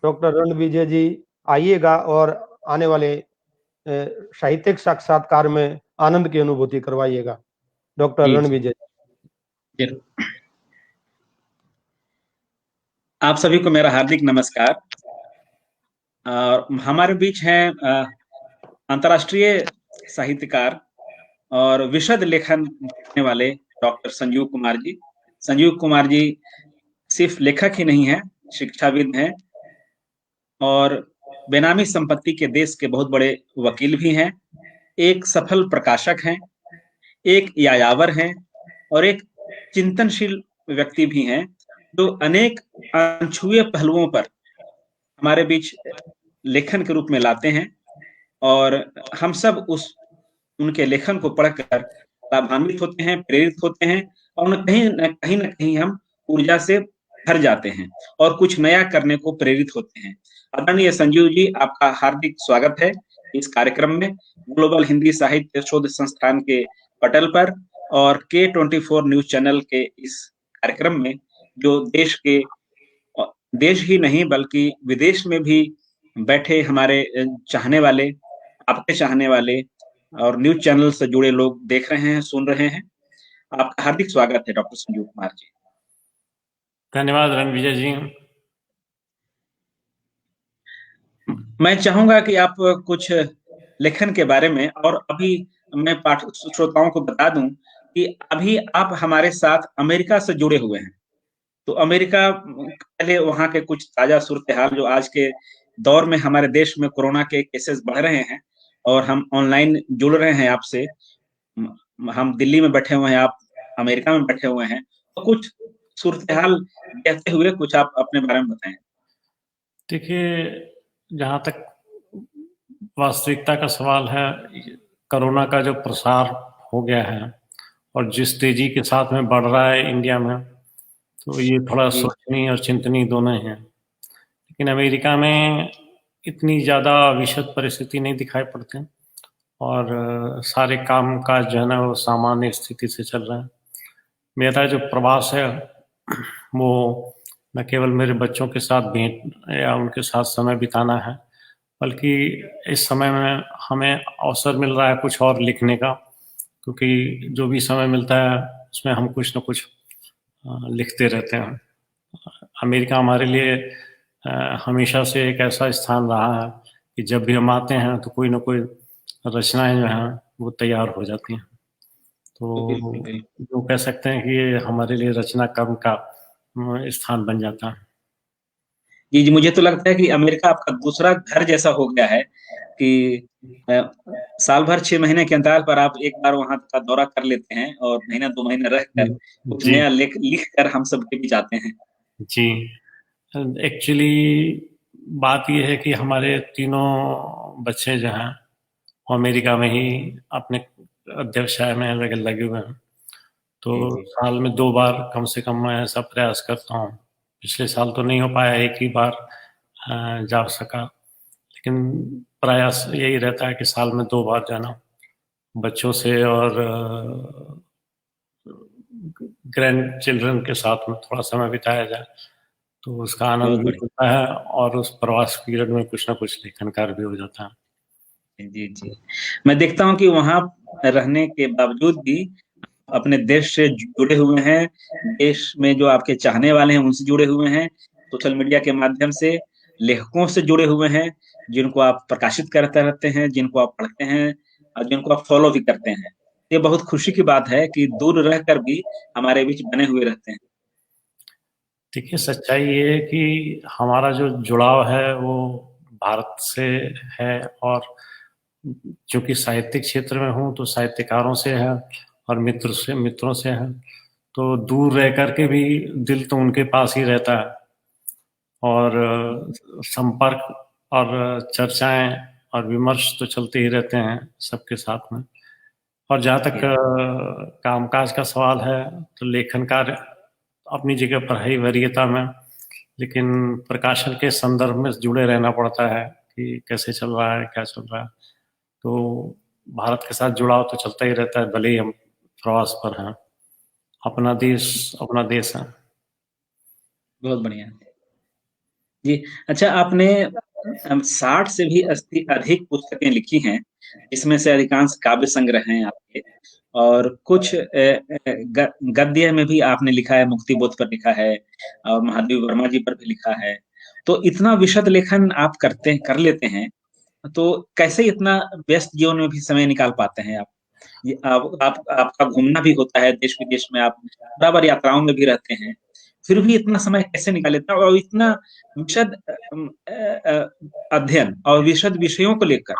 Doctor Ranvijay जी आइएगा और आने वाले साहित्यिक साक्षात्कार में आनंद की अनुभूति करवाइएगा। डॉक्टर जी रणविजय। जरूर। आप सभी को मेरा हार्दिक नमस्कार। और हमारे बीच हैं अंतर्राष्ट्रीय साहित्यकार और विशद लेखन करने वाले डॉक्टर संजीव कुमार जी। संजीव कुमार जी सिर्फ लेखक ही नहीं हैं, शिक्षाविद हैं और बेनामी संपत्ति के देश के बहुत बड़े वकील भी हैं। एक सफल प्रकाशक हैं, एक यायावर हैं और एक चिंतनशील व्यक्ति भी हैं, जो अनेक अनछुए पहलुओं पर हमारे बीच लेखन के रूप में लाते हैं और हम सब उनके लेखन को पढ़कर लाभान्वित होते हैं, प्रेरित होते हैं और कहीं न कहीं हम ऊर्जा से भर जाते हैं और कुछ नया करने को प्रेरित होते हैं। आदरणीय संजीव जी, आपका हार्दिक स्वागत है इस कार्यक्रम में, ग्लोबल हिंदी साहित्य शोध संस्थान के पटल पर और K24 न्यूज चैनल के इस कार्यक्रम में, जो देश ही नहीं बल्कि विदेश में भी बैठे हमारे चाहने वाले, आपके चाहने वाले और न्यूज चैनल से जुड़े लोग देख रहे हैं, सुन रहे हैं। आपका हार्दिक स्वागत है डॉक्टर संजीव कुमार जी। धन्यवाद रणविजय जी। मैं चाहूंगा कि आप कुछ लेखन के बारे में, और अभी मैं पाठक श्रोताओं को बता दूं कि अभी आप हमारे साथ अमेरिका से जुड़े हुए हैं। तो अमेरिका, पहले वहां के कुछ ताजा सूरत हाल, जो आज के दौर में हमारे देश में कोरोना के केसेस बढ़ रहे हैं और हम ऑनलाइन जुड़ रहे हैं आपसे। हम दिल्ली में बैठे हुए हैं, आप अमेरिका में बैठे हुए हैं, तो कुछ सूरत हाल कहते हुए कुछ आप अपने बारे में बताएं। देखिए, जहाँ तक वास्तविकता का सवाल है, कोरोना का जो प्रसार हो गया है और जिस तेजी के साथ में बढ़ रहा है इंडिया में, तो ये थोड़ा सोचनीय और चिंतनीय दोनों हैं। लेकिन अमेरिका में इतनी ज़्यादा विषद परिस्थिति नहीं दिखाई पड़ती और सारे काम काज जो है ना, वो सामान्य स्थिति से चल रहा है। मेरा जो प्रवास है वो न केवल मेरे बच्चों के साथ भेंट या उनके साथ समय बिताना है, बल्कि इस समय में हमें अवसर मिल रहा है कुछ और लिखने का, क्योंकि जो भी समय मिलता है उसमें हम कुछ न कुछ लिखते रहते हैं। अमेरिका हमारे लिए हमेशा से एक ऐसा स्थान रहा है कि जब भी हम आते हैं तो कोई न कोई रचनाएं जो हैं वो तैयार हो जाती हैं। तो जो कह सकते हैं कि ये हमारे लिए रचना कर्म का स्थान बन जाता है। जी जी, मुझे तो लगता है कि अमेरिका आपका दूसरा घर जैसा हो गया है कि साल भर 6 महीने के अंतराल पर आप एक बार वहां का दौरा कर लेते हैं और महीना 2 महीने रहकर कुछ जी नया लिख कर हम सबके बीच आते हैं। जी, एक्चुअली बात ये है कि हमारे तीनों बच्चे जो हैं अमेरिका में ही अपने व्यवसाय में लगे हुए हैं। तो साल में 2 बार कम से कम मैं ऐसा प्रयास करता हूँ। पिछले साल तो नहीं हो पाया, एक ही बार जा सका, लेकिन प्रयास यही रहता है कि साल में 2 बार जाना, बच्चों से और ग्रैंड चिल्ड्रन के साथ में थोड़ा समय बिताया जाए, तो उसका आनंद भी मिलता है और उस प्रवास पीरियड में कुछ ना कुछ लेखन कार्य भी हो जाता है। जी जी, मैं देखता हूँ कि वहां रहने के बावजूद भी अपने देश से जुड़े हुए हैं, देश में जो आपके चाहने वाले हैं उनसे जुड़े हुए हैं, सोशल मीडिया के माध्यम से लेखकों से जुड़े हुए हैं, जिनको आप प्रकाशित करते रहते हैं, जिनको आप पढ़ते हैं और जिनको आप फॉलो भी करते हैं। ये बहुत खुशी की बात है कि दूर रहकर भी हमारे बीच बने हुए रहते हैं। देखिए, सच्चाई ये है कि हमारा जो जुड़ाव है वो भारत से है, और चूंकि साहित्यिक क्षेत्र में हूँ तो साहित्यकारों से है और मित्रों से है, तो दूर रह करके भी दिल तो उनके पास ही रहता है और संपर्क और चर्चाएं और विमर्श तो चलते ही रहते हैं सबके साथ में। और जहाँ तक कामकाज का सवाल है, तो लेखन कार्य अपनी जगह पर है वरीयता में, लेकिन प्रकाशन के संदर्भ में जुड़े रहना पड़ता है कि कैसे चल रहा है, क्या चल रहा है। तो भारत के साथ जुड़ाव तो चलता ही रहता है, भले ही हम प्रवास पर हैं। अपना देश है। बहुत बढ़िया। जी। अच्छा, आपने 60 से भी अधिक पुस्तकें लिखी हैं, इसमें से अधिकांश काव्य संग्रह हैं आपके, और कुछ गद्य में भी आपने लिखा है, मुक्तिबोध पर लिखा है, और महादेव वर्मा जी पर भी लिखा है। तो इतना विशद लेखन आप कर लेते हैं, तो कैसे इतना व्यस्त जीवन में भी समय निकाल पाते हैं आप? ये आपका घूमना भी होता है देश विदेश में, आप बराबर यात्राओं में भी रहते हैं, फिर भी इतना समय कैसे निकाल लेते हैं, और इतना विशद अध्ययन और विशद विषयों को लेकर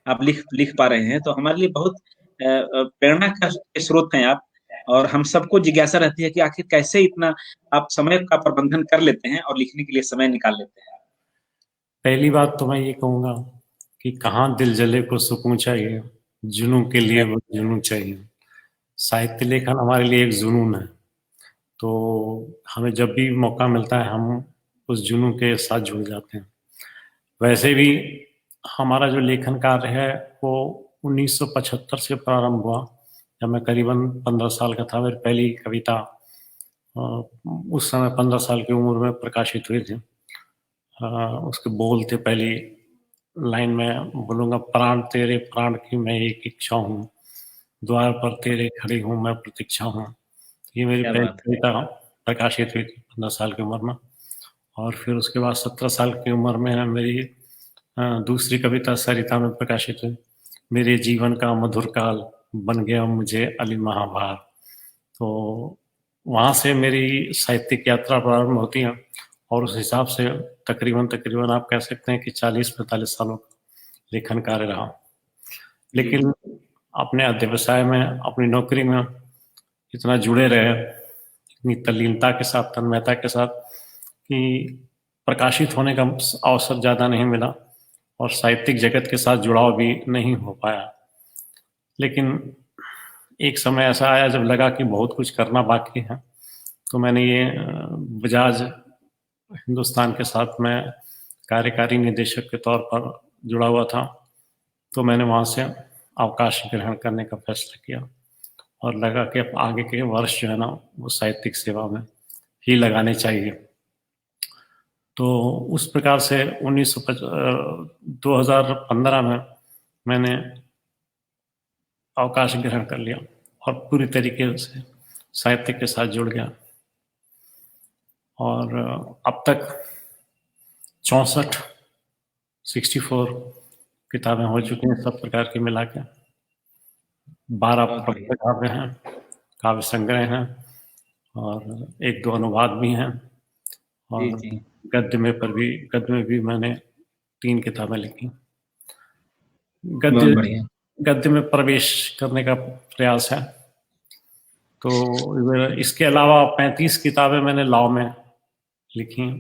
आप लिख पा रहे हैं, तो हमारे लिए बहुत प्रेरणा का स्रोत हैं आप। और हम सबको जिज्ञासा रहती है कि आखिर कैसे इतना आप समय का प्रबंधन कर लेते हैं और लिखने के लिए समय निकाल लेते हैं। पहली बात तो मैं ये कहूँगा कि कहाँ दिल जले को सुकून चाहिए, जुनून के लिए वो जुनून चाहिए। साहित्य लेखन हमारे लिए एक जुनून है, तो हमें जब भी मौका मिलता है हम उस जुनून के साथ जुड़ जाते हैं। वैसे भी हमारा जो लेखन कार्य है वो 1975 से प्रारंभ हुआ, जब मैं करीबन 15 साल का था। मेरी पहली कविता उस समय 15 साल की उम्र में प्रकाशित हुई थी। उसके बोल थे, पहली लाइन में बोलूँगा, प्राण तेरे प्राण की मैं एक इच्छा हूँ, द्वार पर तेरे खड़ी हूँ मैं प्रतीक्षा हूँ। ये मेरी पहली कविता प्रकाशित हुई थी 15 साल की उम्र में। और फिर उसके बाद 17 साल की उम्र में मेरी दूसरी कविता सरिता में प्रकाशित हुई, मेरे जीवन का मधुर काल बन गया मुझे अली महाभार। तो वहाँ से मेरी साहित्यिक यात्रा प्रारंभ होती है, और उस हिसाब से तकरीबन आप कह सकते हैं कि 40-45 सालों का लेखन कार्य रहा। लेकिन अपने व्यवसाय में, अपनी नौकरी में इतना जुड़े रहे, इतनी तल्लीनता के साथ, तन्मयता के साथ, कि प्रकाशित होने का अवसर ज़्यादा नहीं मिला और साहित्यिक जगत के साथ जुड़ाव भी नहीं हो पाया। लेकिन एक समय ऐसा आया जब लगा कि बहुत कुछ करना बाकी है, तो मैंने ये बजाज हिंदुस्तान के साथ मैं कार्यकारी निदेशक के तौर पर जुड़ा हुआ था, तो मैंने वहाँ से अवकाश ग्रहण करने का फैसला किया और लगा कि अब आगे के वर्ष जो है ना वो साहित्यिक सेवा में ही लगाने चाहिए। तो उस प्रकार से 2015 में मैंने अवकाश ग्रहण कर लिया और पूरी तरीके से साहित्य के साथ जुड़ गया। और अब तक 64 किताबें हो चुकी हैं, सब प्रकार की मिला के। 12 किताबें हैं, काव्य संग्रह हैं, और 1-2 अनुवाद भी हैं, और गद्य में भी मैंने 3 किताबें लिखी। गद्य में प्रवेश करने का प्रयास है। तो इसके अलावा 35 किताबें मैंने लॉ में लिखी,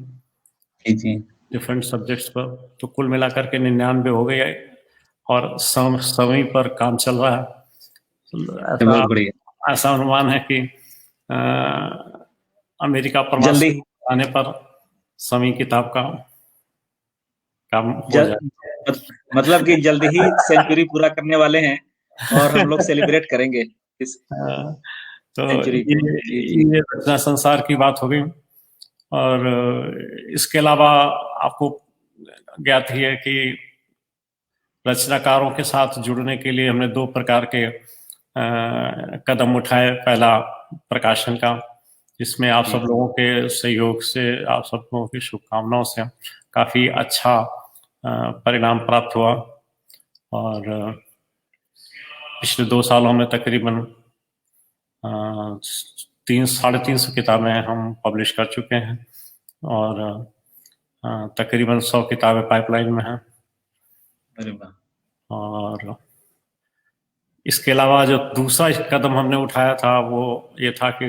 डिफरेंट सब्जेक्ट्स पर। तो कुल मिलाकर के 99 हो गए, और समय पर काम चल रहा है। ऐसा अनुमान है कि अमेरिका प्रवास आने पर समी किताब का काम हो जाए। मतलब कि जल्दी ही सेंचुरी पूरा करने वाले हैं, और हम लोग सेलिब्रेट करेंगे इस तो ये रचना संसार की बात हो गई। और इसके अलावा आपको ज्ञात ही है कि रचनाकारों के साथ जुड़ने के लिए हमने 2 प्रकार के कदम उठाए। पहला प्रकाशन का, जिसमें आप सब लोगों के सहयोग से, आप सब लोगों की शुभकामनाओं से काफ़ी अच्छा परिणाम प्राप्त हुआ। और पिछले 2 सालों में तकरीबन 300-350 किताबें हम पब्लिश कर चुके हैं, और तकरीबन 100 किताबें पाइपलाइन में हैं। अरे वाह! और इसके अलावा जो दूसरा कदम हमने उठाया था वो ये था कि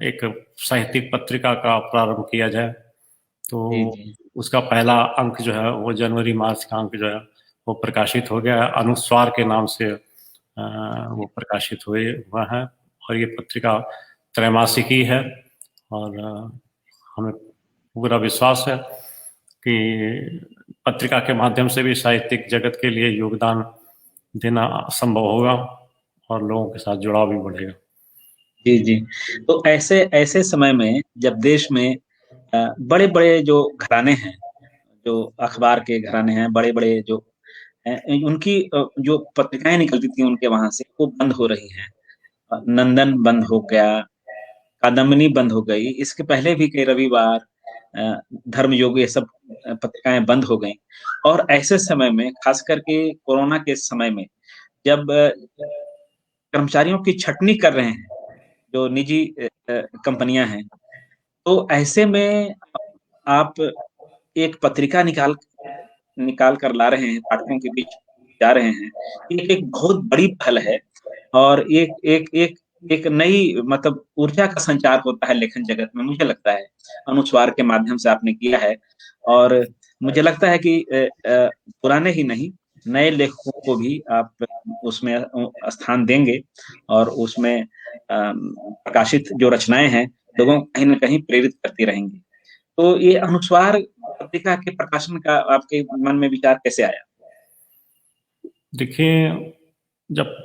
एक साहित्यिक पत्रिका का प्रारंभ किया जाए। तो उसका पहला अंक जो है वो जनवरी-मार्च का अंक जो है वो प्रकाशित हो गया है। अनुस्वार के नाम से वो प्रकाशित हुआ है, और ये पत्रिका त्रैमासिकी है। और हमें पूरा विश्वास है कि पत्रिका के माध्यम से भी साहित्यिक जगत के लिए योगदान देना संभव होगा, और लोगों के साथ जुड़ाव भी बढ़ेगा। जी। तो ऐसे समय में जब देश में बड़े बड़े जो घराने हैं, जो अखबार के घराने हैं, बड़े बड़े जो उनकी जो पत्रिकाएं निकलती थी उनके वहां से, वो बंद हो रही हैं। नंदन बंद हो गया, कादम्बिनी बंद हो गई, इसके पहले भी कई रविवार, धर्मयोग, ये सब पत्रिकाएं बंद हो गई। और ऐसे समय में, खास करके कोरोना के समय में, जब कर्मचारियों की छटनी कर रहे हैं जो निजी कंपनियां हैं, तो ऐसे में आप एक पत्रिका निकाल निकाल कर ला रहे हैं, पाठकों के बीच जा रहे हैं, ये एक बहुत बड़ी पहल है। और एक एक एक एक नई मतलब ऊर्जा का संचार होता है लेखन जगत में, मुझे लगता है अनुस्वार के माध्यम से आपने किया है। और मुझे लगता है कि पुराने ही नहीं, नए लेखकों को भी आप उसमें स्थान देंगे, और उसमें प्रकाशित जो रचनाएं हैं लोगों को कहीं ना कहीं प्रेरित करती रहेंगी। तो ये अनुस्वार पत्रिका के प्रकाशन का आपके मन में विचार कैसे आया? देखिए, जब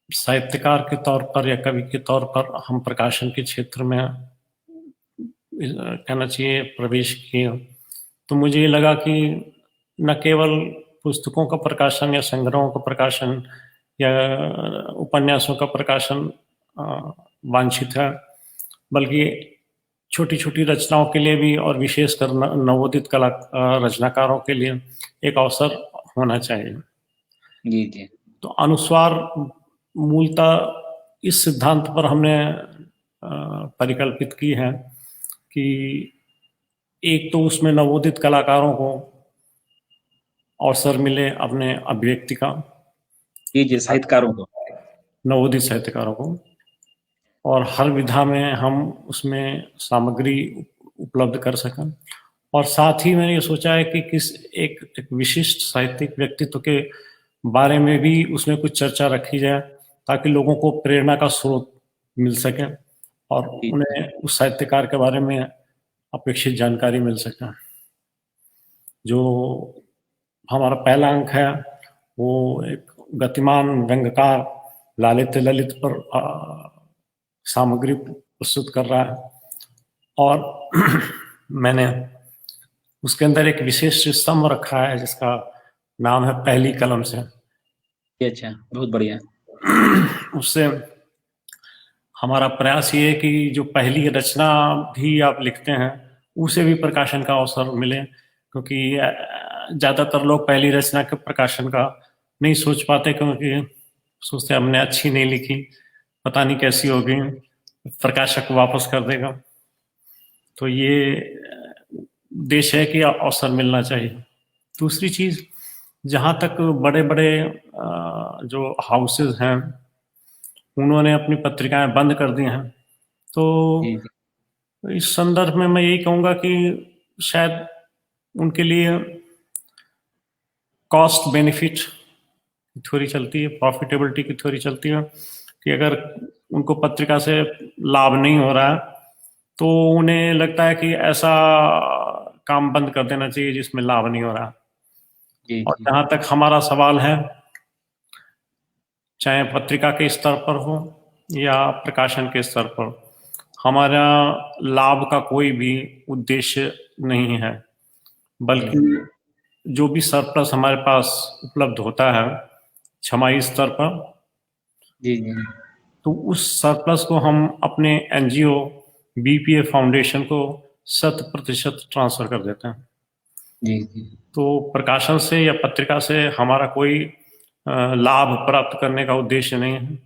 साहित्यकार के तौर पर या कवि के तौर पर हम प्रकाशन के क्षेत्र में कहना चाहिए प्रवेश किए, तो मुझे ये लगा कि न केवल पुस्तकों का प्रकाशन या संग्रहों का प्रकाशन या उपन्यासों का प्रकाशन वांछित है, बल्कि छोटी छोटी रचनाओं के लिए भी, और विशेषकर नवोदित कला रचनाकारों के लिए एक अवसर होना चाहिए। जी जी। तो अनुस्वार मूलतः इस सिद्धांत पर हमने परिकल्पित की है कि एक तो उसमें नवोदित कलाकारों को अवसर मिले अपने अभिव्यक्ति का, जी जी, साहित्यकारों को, नवोदित साहित्यकारों को, और हर विधा में हम उसमें सामग्री उपलब्ध कर सकें। और साथ ही मैंने ये सोचा है कि एक विशिष्ट साहित्यिक व्यक्तित्व के बारे में भी उसमें कुछ चर्चा रखी जाए, ताकि लोगों को प्रेरणा का स्रोत मिल सके और उन्हें उस साहित्यकार के बारे में अपेक्षित जानकारी मिल सके। जो हमारा पहला अंक है वो एक गतिमान व्यंग्यकार लालित्य ललित पर सामग्री प्रस्तुत कर रहा है, और मैंने उसके अंदर एक विशेष स्तंभ रखा है जिसका नाम है पहली कलम से। अच्छा, बहुत बढ़िया। उससे हमारा प्रयास ये है कि जो पहली रचना भी आप लिखते हैं उसे भी प्रकाशन का अवसर मिले, क्योंकि ज़्यादातर लोग पहली रचना के प्रकाशन का नहीं सोच पाते, क्योंकि सोचते हमने अच्छी नहीं लिखी, पता नहीं कैसी होगी, प्रकाशक वापस कर देगा। तो ये देश है कि अवसर मिलना चाहिए। दूसरी चीज़, जहाँ तक बड़े बड़े जो हाउसेस हैं उन्होंने अपनी पत्रिकाएं बंद कर दी हैं, तो इस संदर्भ में मैं यही कहूँगा कि शायद उनके लिए कॉस्ट बेनिफिट थ्योरी चलती है, प्रॉफिटेबिलिटी की थ्योरी चलती है, कि अगर उनको पत्रिका से लाभ नहीं हो रहा है तो उन्हें लगता है कि ऐसा काम बंद कर देना चाहिए जिसमें लाभ नहीं हो रहा। और जहाँ तक हमारा सवाल है, चाहे पत्रिका के स्तर पर हो या प्रकाशन के स्तर पर, हमारा लाभ का कोई भी उद्देश्य नहीं है, बल्कि जो भी सरप्लस हमारे पास उपलब्ध होता है छमाही स्तर पर, तो उस सरप्लस को हम अपने एनजीओ बीपीए फाउंडेशन को 100% ट्रांसफर कर देते हैं। तो प्रकाशन से या पत्रिका से हमारा कोई लाभ प्राप्त करने का उद्देश्य नहीं है,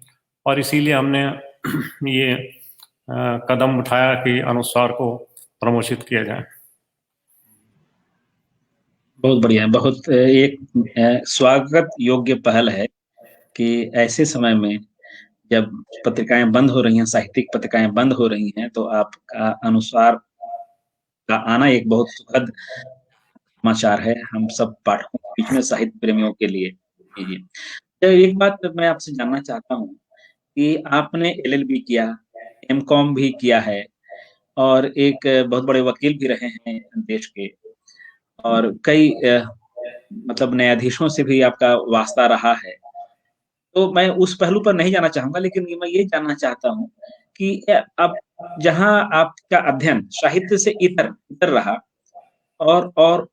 और इसीलिए हमने ये कदम उठाया कि अनुस्वार को प्रमोशित किया जाए। बहुत बढ़िया, बहुत एक स्वागत योग्य पहल है कि ऐसे समय में जब पत्रिकाएं बंद हो रही हैं, साहित्यिक पत्रिकाएं बंद हो रही हैं, तो आपका अनुस्वार का आना एक बहुत सुखद समाचार है हम सब पाठकों के बीच में, साहित्य प्रेमियों के लिए। तो एक बात मैं आपसे जानना चाहता हूँ कि आपने एलएलबी किया, एमकॉम भी किया है, और एक बहुत बड़े वकील भी रहे हैं देश के, और कई मतलब न्यायाधीशों से भी आपका वास्ता रहा है। तो मैं उस पहलू पर नहीं जाना चाहूंगा, लेकिन मैं ये जानना चाहता हूँ कि अब जहां आपका अध्ययन साहित्य से इतर इतर रहा, और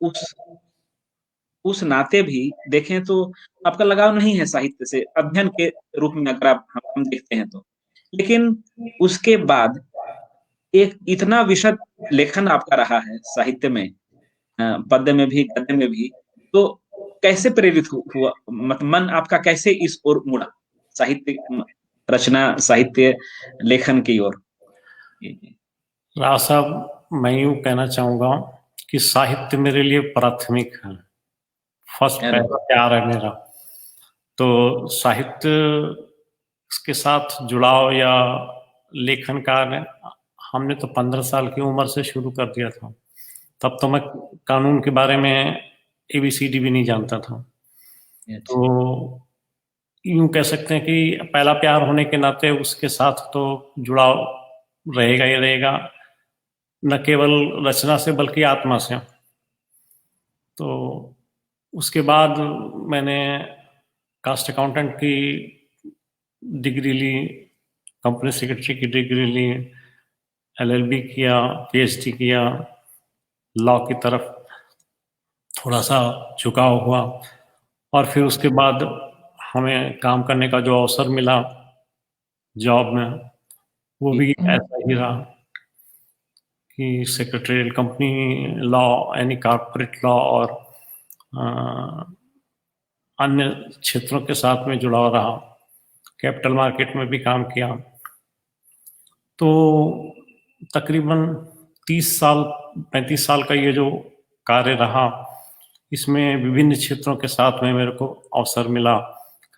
उस नाते भी देखें तो आपका लगाव नहीं है साहित्य से, अध्ययन के रूप में अगर हम देखते हैं तो। लेकिन उसके बाद एक इतना विशद लेखन आपका रहा है साहित्य में, पद्य में भी गद्य में भी, तो कैसे प्रेरित हुआ, मतलब मन आपका कैसे इस ओर मुड़ा, साहित्य रचना, साहित्य लेखन की ओर? राव साहब, मैं यूं कहना चाहूंगा कि साहित्य मेरे लिए प्राथमिक है, फर्स्ट पहला प्यार है मेरा। तो साहित्य के साथ जुड़ाव या लेखन कार्य हमने तो 15 साल की उम्र से शुरू कर दिया था। तब तो मैं कानून के बारे में ABCD भी नहीं जानता था। तो यूं कह सकते हैं कि पहला प्यार होने के नाते उसके साथ तो जुड़ाव रहेगा ही रहेगा, न केवल रचना से बल्कि आत्मा से। तो उसके बाद मैंने कास्ट अकाउंटेंट की डिग्री ली, कंपनी सेक्रेटरी की डिग्री ली, LLB किया, PhD किया, लॉ की तरफ थोड़ा सा झुकाव हुआ, और फिर उसके बाद हमें काम करने का जो अवसर मिला जॉब में, वो भी ऐसा ही रहा कि सेक्रेटरियल कंपनी लॉ यानी कॉर्पोरेट लॉ और अन्य क्षेत्रों के साथ में जुड़ा रहा, कैपिटल मार्केट में भी काम किया। तो तकरीबन 35 साल का ये जो कार्य रहा, इसमें विभिन्न क्षेत्रों के साथ में मेरे को अवसर मिला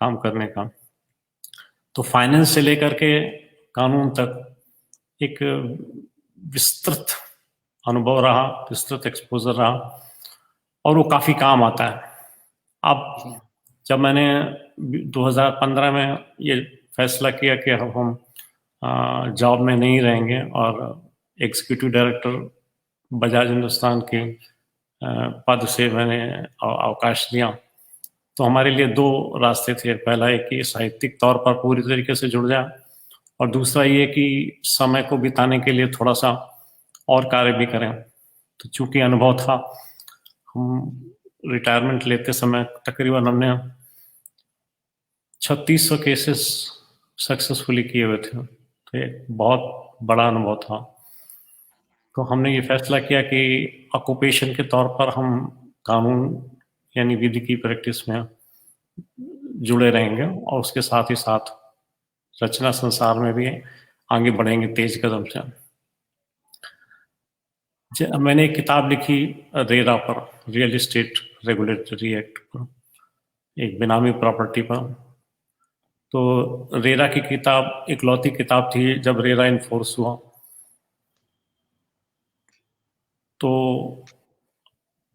काम करने का। तो फाइनेंस से लेकर के कानून तक एक विस्तृत अनुभव रहा, विस्तृत एक्सपोजर रहा, और वो काफ़ी काम आता है। अब जब मैंने 2015 में ये फैसला किया कि अब हम जॉब में नहीं रहेंगे और एग्जीक्यूटिव डायरेक्टर बजाज हिंदुस्तान के पद से मैंने अवकाश लिया, तो हमारे लिए दो रास्ते थे। पहला है कि साहित्यिक तौर पर पूरी तरीके से जुड़ जाए, और दूसरा ये कि समय को बिताने के लिए थोड़ा सा और कार्य भी करें। तो चूंकि अनुभव था, हम रिटायरमेंट लेते समय तकरीबन हमने 3600 केसेस सक्सेसफुली किए हुए थे। तो एक बहुत बड़ा अनुभव था। तो हमने ये फैसला किया कि ऑक्यूपेशन के तौर पर हम कानून यानी विधि की प्रैक्टिस में जुड़े रहेंगे, और उसके साथ ही साथ रचना संसार में भी आगे बढ़ेंगे तेज कदम से। मैंने एक किताब लिखी रेरा पर, रियल एस्टेट रेगुलेटरी एक्ट पर, एक बेनामी प्रॉपर्टी पर। तो रेरा की किताब इकलौती किताब थी जब रेरा इन्फोर्स हुआ। तो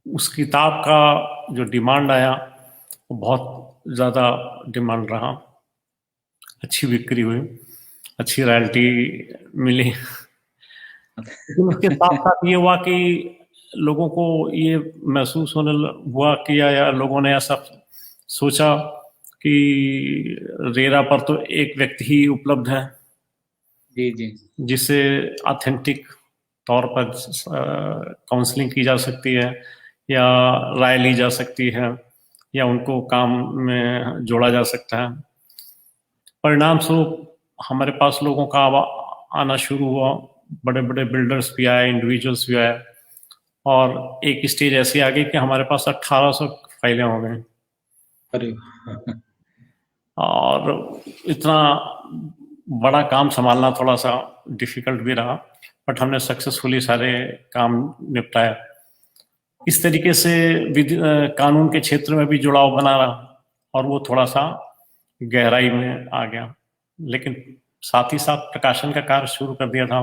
उस किताब का जो डिमांड आया वो बहुत ज़्यादा डिमांड रहा, अच्छी बिक्री हुई, अच्छी रॉयल्टी मिली। लेकिन उसके साथ साथ ये हुआ कि लोगों को ये महसूस होने हुआ कि या लोगों ने ऐसा सोचा कि रेरा पर तो एक व्यक्ति ही उपलब्ध है जी जी, जिससे ऑथेंटिक तौर पर काउंसलिंग की जा सकती है या राय ली जा सकती है या उनको काम में जोड़ा जा सकता है। परिणाम स्वरूप हमारे पास लोगों का आना शुरू हुआ, बड़े बड़े बिल्डर्स भी आए, इंडिविजुअल्स भी आए, और एक स्टेज ऐसी आ गई कि हमारे पास 1800 फाइलें हो गई। और इतना बड़ा काम संभालना थोड़ा सा डिफिकल्ट भी रहा, बट हमने सक्सेसफुली सारे काम निपटाया। इस तरीके से कानून के क्षेत्र में भी जुड़ाव बना रहा, और वो थोड़ा सा गहराई में आ गया। लेकिन साथ ही साथ प्रकाशन का कार्य शुरू कर दिया था,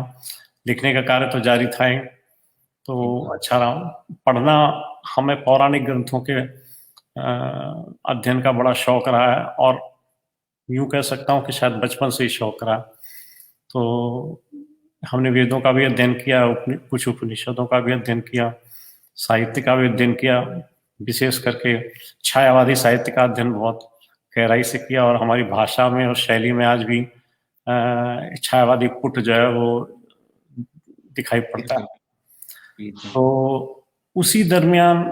लिखने का कार्य तो जारी था ही, तो अच्छा रहा। पढ़ना, हमें पौराणिक ग्रंथों के अध्ययन का बड़ा शौक रहा है, और यूं कह सकता हूँ कि शायद बचपन से ही शौक रहा। तो हमने वेदों का भी अध्ययन किया, कुछ उपनिषदों का भी अध्ययन किया, साहित्य का भी अध्ययन किया, विशेष करके छायावादी साहित्य का अध्ययन बहुत गहराई से किया, और हमारी भाषा में और शैली में आज भी छायावादी पुट जो है वो दिखाई पड़ता है। तो उसी दरमियान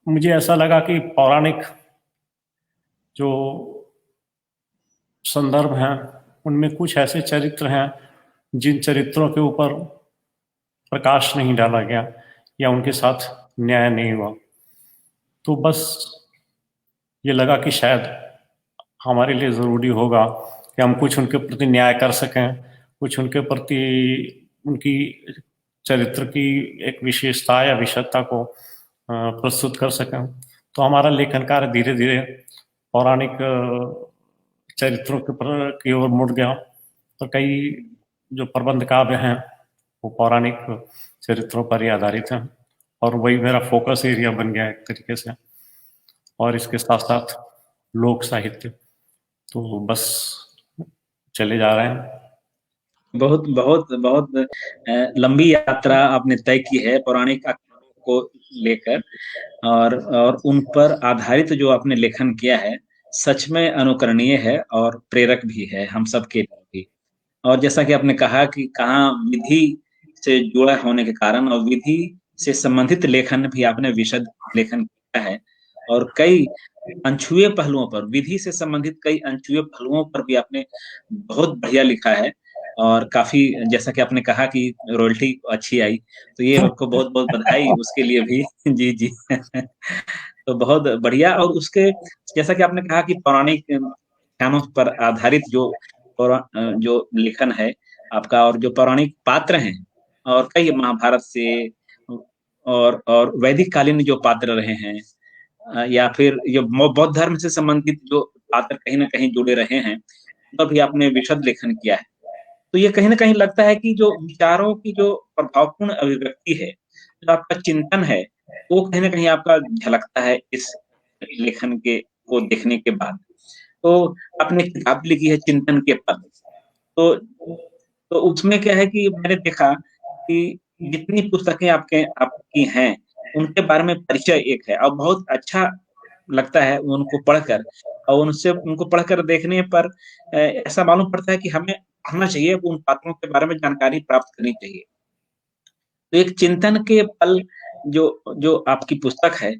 मुझे ऐसा लगा कि पौराणिक जो संदर्भ हैं उनमें कुछ ऐसे चरित्र हैं जिन चरित्रों के ऊपर प्रकाश नहीं डाला गया या उनके साथ न्याय नहीं हुआ। तो बस ये लगा कि शायद हमारे लिए ज़रूरी होगा कि हम कुछ उनके प्रति न्याय कर सकें, कुछ उनके प्रति उनकी चरित्र की एक विशेषता या विशेषता को प्रस्तुत कर सकें। तो हमारा लेखन कार्य धीरे धीरे पौराणिक चरित्रों की ओर मुड़ गया। तो कई जो प्रबंध काव्य हैं वो पौराणिक चरित्रों पर ही आधारित हैं और वही मेरा फोकस एरिया बन गया एक तरीके से। और इसके साथ साथ लोक साहित्य, तो बस चले जा रहे हैं। बहुत बहुत बहुत लंबी यात्रा आपने तय की है पौराणिक को लेकर, और उन पर आधारित जो आपने लेखन किया है सच में अनुकरणीय है और प्रेरक भी है हम सबके लिए भी। और जैसा कि आपने कहा कि कहाँ विधि से जुड़ा होने के कारण और विधि से संबंधित लेखन भी आपने विशद लेखन किया है, और कई अनछुए पहलुओं पर, विधि से संबंधित कई अनछुए पहलुओं पर भी आपने बहुत बढ़िया लिखा है। और काफी, जैसा कि आपने कहा कि रॉयल्टी अच्छी आई, तो ये आपको बहुत बहुत बधाई उसके लिए भी। जी जी। तो बहुत बढ़िया। और उसके जैसा कि आपने कहा कि पौराणिक कथानों पर आधारित जो लेखन है आपका, और जो पौराणिक पात्र हैं और कई महाभारत से और वैदिक कालीन जो पात्र रहे हैं, या फिर ये बौद्ध धर्म से संबंधित जो पात्र कहीं ना कहीं जुड़े रहे हैं, उन पर भी आपने विशद लेखन किया है। तो ये कहीं ना कहीं लगता है कि जो विचारों की जो प्रभावपूर्ण अभिव्यक्ति है, जो आपका चिंतन है, वो कहीं ना कहीं आपका झलकता है इस लेखन के को देखने के बाद। तो आपने किताब लिखी है चिंतन के पद, तो उसमें क्या है कि मैंने देखा कि जितनी पुस्तकें आपकी हैं उनके बारे में परिचय एक है, और बहुत अच्छा लगता है उनको पढ़कर, और उनको पढ़कर देखने पर ऐसा मालूम पड़ता है कि हमें पढ़ना चाहिए, उन पात्रों के बारे में जानकारी प्राप्त करनी चाहिए। तो एक चिंतन के पल जो जो आपकी पुस्तक है,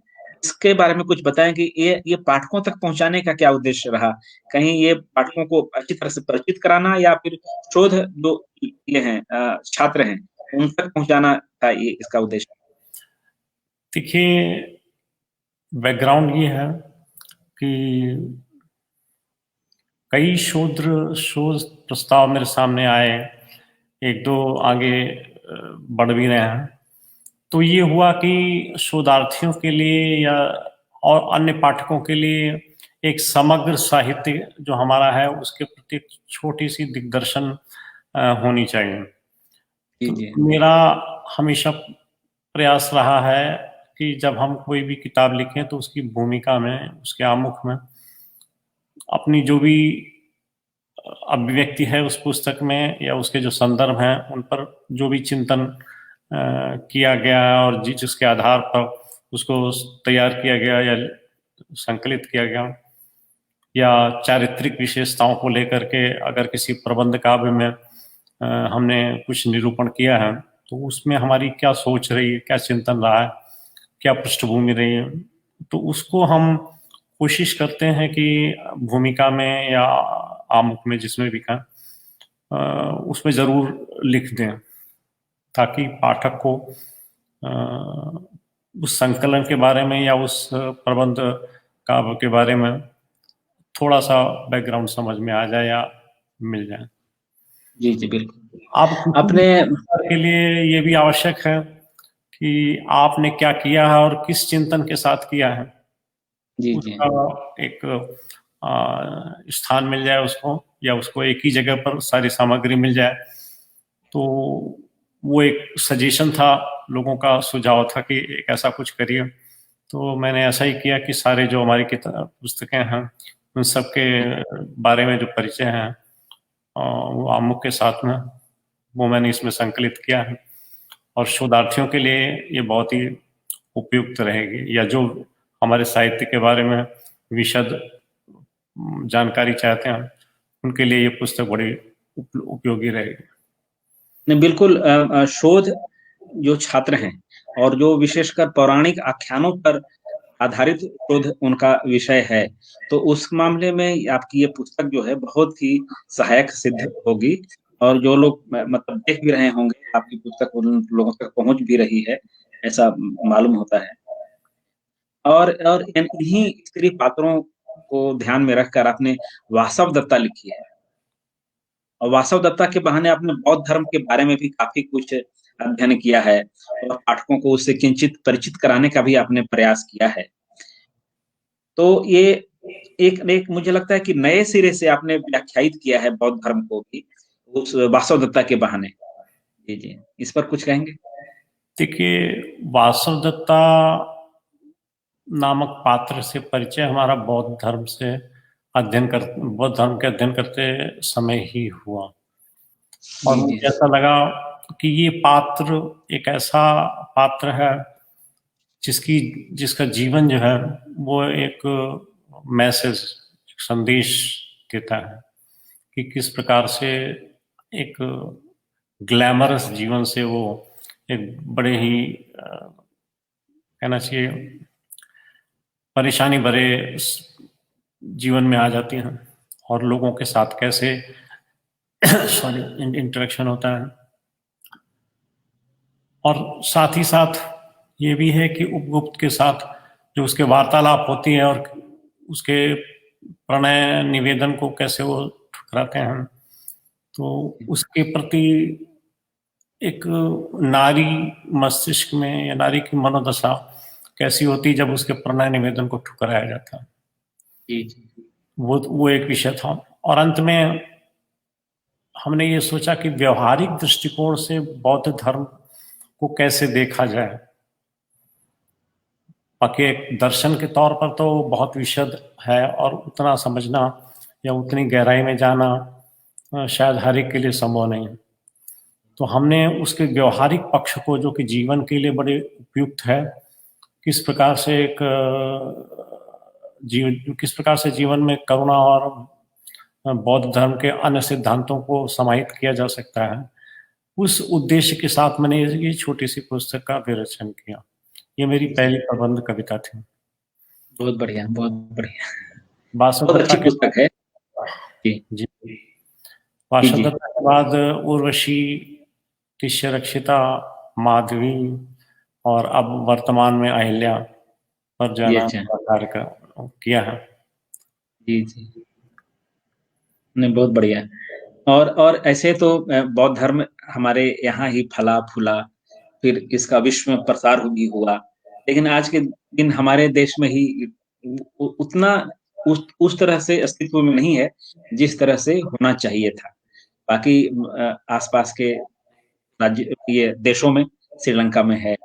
इसके बारे में कुछ बताएं कि ये पाठकों तक पहुंचाने का क्या उद्देश्य रहा? कहीं ये पाठकों को अच्छी तरह से परिचित कराना, या फिर शोध जो ये हैं छात्र हैं उन तक पहुंचाना था ये इसका उद्देश्य? देखिए, बैकग्राउंड ये है कि कई शोध प्रस्ताव मेरे सामने आए, एक दो आगे बढ़ भी रहे हैं। तो ये हुआ कि शोधार्थियों के लिए या और अन्य पाठकों के लिए एक समग्र साहित्य जो हमारा है उसके प्रति एक छोटी सी दिग्दर्शन होनी चाहिए। तो मेरा हमेशा प्रयास रहा है कि जब हम कोई भी किताब लिखें तो उसकी भूमिका में, उसके आमुख में अपनी जो भी अभिव्यक्ति है उस पुस्तक में या उसके जो संदर्भ हैं उन पर जो भी चिंतन किया गया और जिसके आधार पर उसको तैयार किया गया या संकलित किया गया, या चारित्रिक विशेषताओं को लेकर के अगर किसी प्रबंध काव्य में हमने कुछ निरूपण किया है तो उसमें हमारी क्या सोच रही है, क्या चिंतन रहा है, क्या पृष्ठभूमि रही है, तो उसको हम कोशिश करते हैं कि भूमिका में या आमुख में जिसमें भी कहें उसमें ज़रूर लिख दें, ताकि पाठक को उस संकलन के बारे में या उस प्रबंध काव्य के बारे में थोड़ा सा बैकग्राउंड समझ में आ जाए या मिल जाए। जी जी बिल्कुल। आप अपने के लिए ये भी आवश्यक है कि आपने क्या किया है और किस चिंतन के साथ किया है, जी जी उसका एक स्थान मिल जाए उसको, या उसको एक ही जगह पर सारी सामग्री मिल जाए। तो वो एक सजेशन था, लोगों का सुझाव था कि एक ऐसा कुछ करिए। तो मैंने ऐसा ही किया कि सारे जो हमारी पुस्तकें हैं उन सब के बारे में जो परिचय हैं वो आमुख के साथ में वो मैंने इसमें संकलित किया है, और शोधार्थियों के लिए ये बहुत ही उपयुक्त रहेगी, या जो हमारे साहित्य के बारे में विशद जानकारी चाहते हैं उनके लिए ये पुस्तक बड़ी उपयोगी रहेगी। नहीं, बिल्कुल शोध जो छात्र हैं और जो विशेषकर पौराणिक आख्यानों पर आधारित शोध उनका विषय है, तो उस मामले में आपकी ये पुस्तक जो है बहुत ही सहायक सिद्ध होगी। और जो लोग मतलब देख भी रहे होंगे, आपकी पुस्तक उन लोगों तक पहुंच भी रही है, ऐसा मालूम होता है। और इन्हीं स्त्री पात्रों को ध्यान में रखकर आपने वासव दत्ता लिखी है, और वासव दत्ता के बहाने आपने बौद्ध धर्म के बारे में भी काफी कुछ अध्ययन किया है और पाठकों को उससे किंचित परिचित कराने का भी आपने प्रयास किया है। तो ये एक मुझे लगता है कि नए सिरे से आपने व्याख्यायित किया है बौद्ध धर्म को भी उस वासव दत्ता के बहाने। जी जी, इस पर कुछ कहेंगे? देखिए, वासव दत्ता नामक पात्र से परिचय हमारा बौद्ध धर्म के अध्ययन करते समय ही हुआ, और जी जी मुझे ऐसा लगा कि ये पात्र एक ऐसा पात्र है जिसका जीवन जो है वो एक मैसेज, एक संदेश देता है कि किस प्रकार से एक ग्लैमरस जीवन से वो एक बड़े ही कहना चाहिए परेशानी भरे जीवन में आ जाती हैं, और लोगों के साथ कैसे सॉरी इंटरेक्शन होता है। और साथ ही साथ ये भी है कि उपगुप्त के साथ जो उसके वार्तालाप होती है और उसके प्रणय निवेदन को कैसे वो ठुकराते हैं, तो उसके प्रति एक नारी मस्तिष्क में या नारी की मनोदशा कैसी होती जब उसके प्रणय निवेदन को ठुकराया जाता है, जी जी। वो एक विषय था। और अंत में हमने ये सोचा कि व्यवहारिक दृष्टिकोण से बौद्ध धर्म को कैसे देखा जाए। बाकी एक दर्शन के तौर पर तो बहुत विशद है, और उतना समझना या उतनी गहराई में जाना शायद हर एक के लिए संभव नहीं है। तो हमने उसके व्यवहारिक पक्ष को, जो कि जीवन के लिए बड़े उपयुक्त है, किस प्रकार से जीवन में करुणा और बौद्ध धर्म के अन्य सिद्धांतों को समाहित किया जा सकता है, उस उद्देश्य के साथ मैंने ये छोटी सी पुस्तक का विरचन किया। ये मेरी पहली प्रबंध कविता थी। बहुत बढ़िया, बहुत बढ़िया, वासव बहुत अच्छी दत्ता के पुस्तक है। जी जी जी वासव जी। दत्ता के बाद उर्वशी, तिष्यरक्षिता, माधवी और अब वर्तमान में अहिल्या पर जी जाना अच्छा। कार्य किया है। जी जी, नहीं बहुत बढ़िया। और ऐसे तो बौद्ध धर्म हमारे यहाँ ही फला फूला, फिर इसका विश्व में प्रसार भी हुआ, लेकिन आज के दिन हमारे देश में ही उतना उस तरह से अस्तित्व में नहीं है जिस तरह से होना चाहिए था। बाकी आसपास के राज्य, ये देशों में, श्रीलंका में है,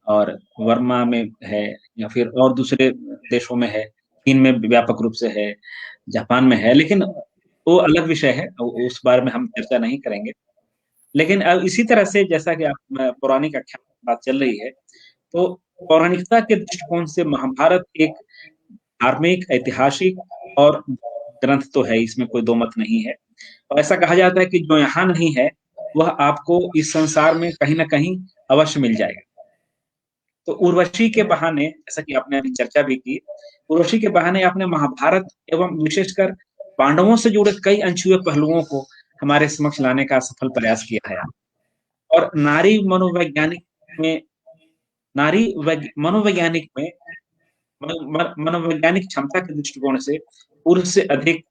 और वर्मा में है, या फिर और दूसरे देशों में है, चीन में व्यापक रूप से है, जापान में है, लेकिन वो अलग विषय है, उस बारे में हम चर्चा नहीं करेंगे। लेकिन अब इसी तरह से जैसा कि आप पौराणिक आख्यान की बात चल रही है, तो पौराणिकता के दृष्टिकोण से महाभारत एक धार्मिक, ऐतिहासिक और ग्रंथ तो है, इसमें कोई दो मत नहीं है। और ऐसा कहा जाता है कि जो यहाँ नहीं है वह आपको इस संसार में कहीं ना कहीं अवश्य मिल जाएगा। तो उर्वशी के बहाने, जैसा कि आपने अभी चर्चा भी की, उर्वशी के बहाने आपने महाभारत एवं विशेषकर पांडवों से जुड़े कई अनछुए पहलुओं को हमारे समक्ष लाने का सफल प्रयास किया है। और मनोवैज्ञानिक में मनोवैज्ञानिक क्षमता के दृष्टिकोण से पुरुष से अधिक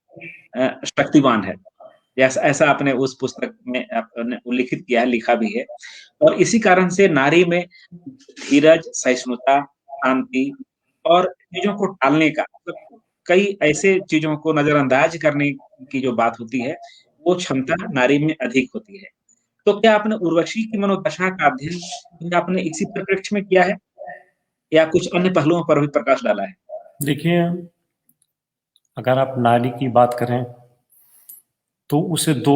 शक्तिवान है, ऐसा ऐसा आपने उस पुस्तक में आपने उल्लिखित किया है, लिखा भी है। और इसी कारण से नारी में धीरज, सहिष्णुता, शांति और चीजों को टालने का, मतलब कई ऐसे चीजों को नजरअंदाज करने की जो बात होती है, वो क्षमता नारी में अधिक होती है। तो क्या आपने उर्वशी की मनोदशा का अध्ययन आपने इसी परिप्रेक्ष्य में किया है, या कुछ अन्य पहलुओं पर भी प्रकाश डाला है? देखिए, अगर आप नारी की बात करें तो उसे दो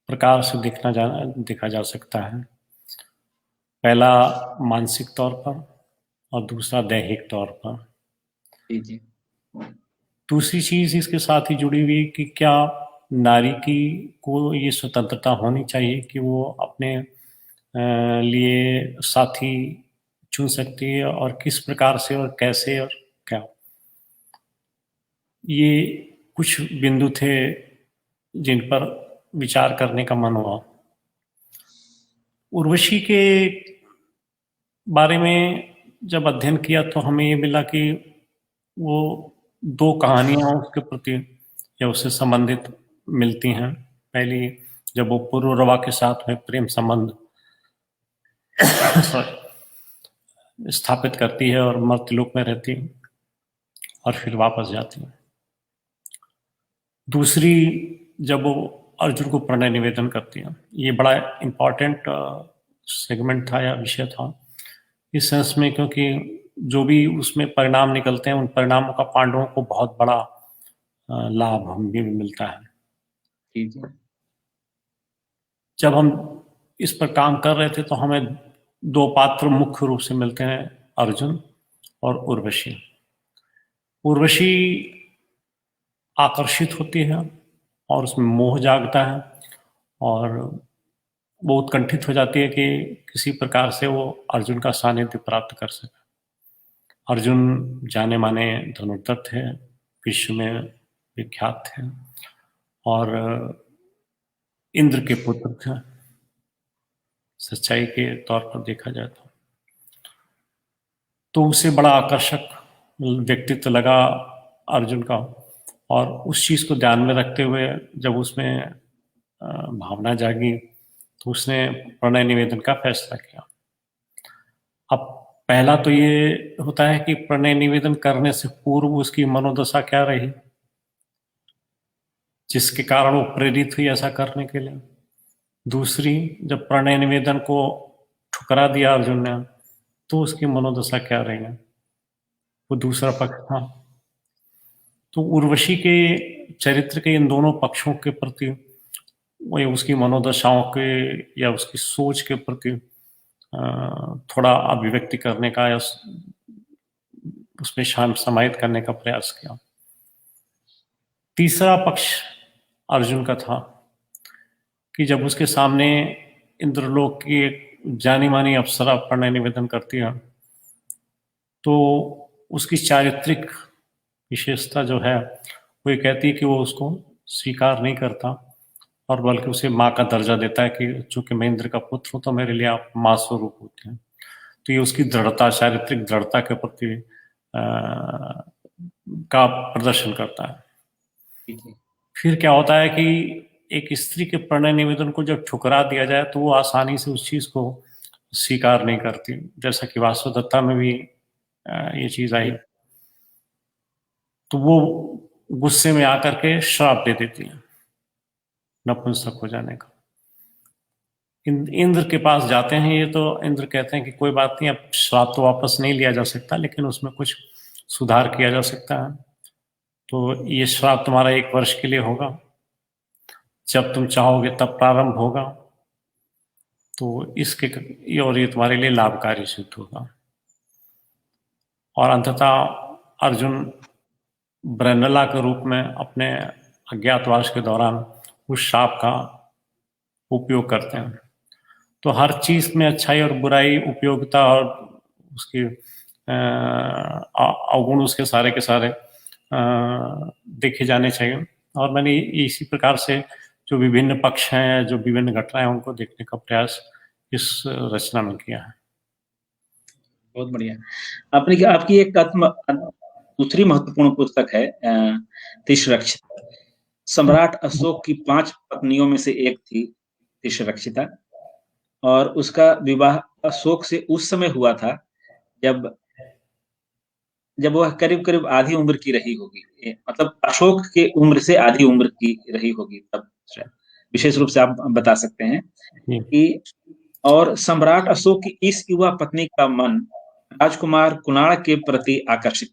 प्रकार से देखा जा सकता है। पहला मानसिक तौर पर और दूसरा दैहिक तौर पर। जी जी। दूसरी चीज इसके साथ ही जुड़ी हुई कि क्या नारी की को ये स्वतंत्रता होनी चाहिए कि वो अपने लिए साथी चुन सकती है, और किस प्रकार से और कैसे और क्या। ये कुछ बिंदु थे जिन पर विचार करने का मन हुआ। उर्वशी के बारे में जब अध्ययन किया तो हमें ये मिला कि वो दो कहानियां उसके प्रति या उससे संबंधित मिलती हैं। पहली, जब वो पुरुरवा के साथ में प्रेम संबंध स्थापित करती है और मर्त्यलोक में रहती है और फिर वापस जाती है। दूसरी, जब वो अर्जुन को प्रणय निवेदन करती है। ये बड़ा इम्पोर्टेंट सेगमेंट था या विषय था इस सेंस में, क्योंकि जो भी उसमें परिणाम निकलते हैं उन परिणामों का पांडवों को बहुत बड़ा लाभ हमें भी मिलता है। ठीक है। जब हम इस पर काम कर रहे थे तो हमें दो पात्र मुख्य रूप से मिलते हैं, अर्जुन और उर्वशी। उर्वशी आकर्षित होती है और उसमें मोह जागता है और वो उत्कंठित हो जाती है कि किसी प्रकार से वो अर्जुन का सानिध्य प्राप्त कर सके। अर्जुन जाने माने धनुर्धर थे, विश्व में विख्यात थे और इंद्र के पुत्र थे सच्चाई के तौर पर देखा जाए तो उसे बड़ा आकर्षक व्यक्तित्व लगा अर्जुन का, और उस चीज को ध्यान में रखते हुए जब उसमें भावना जागी तो उसने प्रणय निवेदन का फैसला किया। अब पहला तो ये होता है कि प्रणय निवेदन करने से पूर्व उसकी मनोदशा क्या रही जिसके कारण वो प्रेरित हुई ऐसा करने के लिए। दूसरी, जब प्रणय निवेदन को ठुकरा दिया अर्जुन ने तो उसकी मनोदशा क्या रही, वो दूसरा पक्ष था। तो उर्वशी के चरित्र के इन दोनों पक्षों के प्रति, वही उसकी मनोदशाओं के या उसकी सोच के प्रति थोड़ा अभिव्यक्ति करने का या उसमें समाहित करने का प्रयास किया। तीसरा पक्ष अर्जुन का था कि जब उसके सामने इंद्रलोक की एक जानी मानी अप्सरा प्रणय निवेदन करती है तो उसकी चारित्रिक विशेषता जो है वो ये कहती है कि वो उसको स्वीकार नहीं करता और बल्कि उसे माँ का दर्जा देता है कि चूंकि मैं इंद्र का पुत्र हूँ तो मेरे लिए आप माँ स्वरूप होते हैं। तो ये उसकी दृढ़ता, चारित्रिक दृढ़ता के प्रति का प्रदर्शन करता है। फिर क्या होता है कि एक स्त्री के प्रणय निवेदन को जब ठुकरा दिया जाए तो वो आसानी से उस चीज को स्वीकार नहीं करती, जैसा कि वासुदत्ता में भी ये चीज आई। तो वो गुस्से में आकर के श्राप दे देती है नपुंसक हो जाने का। इंद्र के पास जाते हैं ये, तो इंद्र कहते हैं कि कोई बात नहीं, अब श्राप तो वापस नहीं लिया जा सकता लेकिन उसमें कुछ सुधार किया जा सकता है। तो ये श्राप तुम्हारा 1 वर्ष के लिए होगा, जब तुम चाहोगे तब प्रारंभ होगा, तो इसके और ये तुम्हारे लिए लाभकारी सिद्ध होगा। और अंततः अर्जुन ब्रह्मला के रूप में अपने अज्ञातवास के दौरान उस शाप का उपयोग करते हैं। तो हर चीज में अच्छाई और बुराई, उपयोगिता और उसकी अवगुण उसके सारे के सारे देखे जाने चाहिए। और मैंने इसी प्रकार से जो विभिन्न पक्ष हैं, जो विभिन्न घटनाएं, उनको देखने का प्रयास इस रचना में किया है। बहुत बढ़िया। आपकी एक दूसरी महत्वपूर्ण पुस्तक है तिष्यरक्षिता। सम्राट अशोक की 5 पत्नियों में से एक थी तिष्यरक्षिता, और उसका विवाह अशोक से उस समय हुआ था जब वह करीब करीब आधी उम्र की रही होगी, मतलब अशोक के उम्र से आधी उम्र की रही होगी तब, विशेष रूप से आप बता सकते हैं कि। और सम्राट अशोक की इस युवा पत्नी का मन राजकुमार कुणाल के प्रति आकर्षित।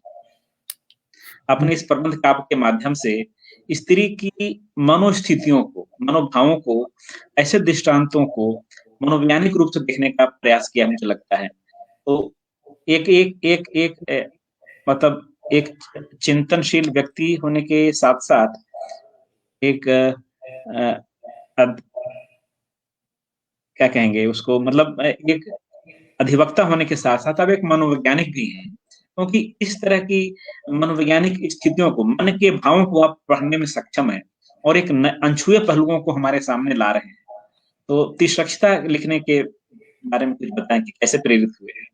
अपने इस प्रबंध काव्य के माध्यम से स्त्री की मनोस्थितियों को, मनोभावों को, ऐसे दृष्टांतों को मनोवैज्ञानिक रूप से देखने का प्रयास किया, मुझे लगता है। तो मतलब एक चिंतनशील व्यक्ति होने के साथ साथ एक क्या कहेंगे उसको, मतलब एक अधिवक्ता होने के साथ साथ आप एक मनोवैज्ञानिक भी हैं, क्योंकि इस तरह की मनोवैज्ञानिक स्थितियों को, मन के भावों को आप पढ़ने में सक्षम हैं और एक अनछुए पहलुओं को हमारे सामने ला रहे हैं। तो तिर्यकता लिखने के बारे में कुछ बताएं कि कैसे प्रेरित हुए हैं?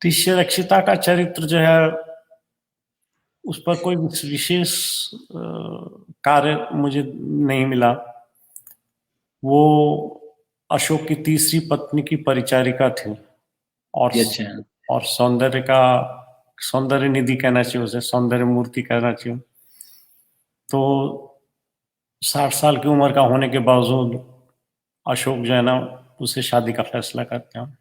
तिर्यकता का चरित्र जो है, उस पर कोई विशेष कार्य मुझे नहीं मिला। वो अशोक की तीसरी पत्नी की परिचारिका थी और सौंदर्य निधि कहना चाहिए उसे, सौंदर्य मूर्ति कहना चाहिए। तो 60 साल की उम्र का होने के बावजूद अशोक जो है ना, उसे शादी का फैसला करते हैं।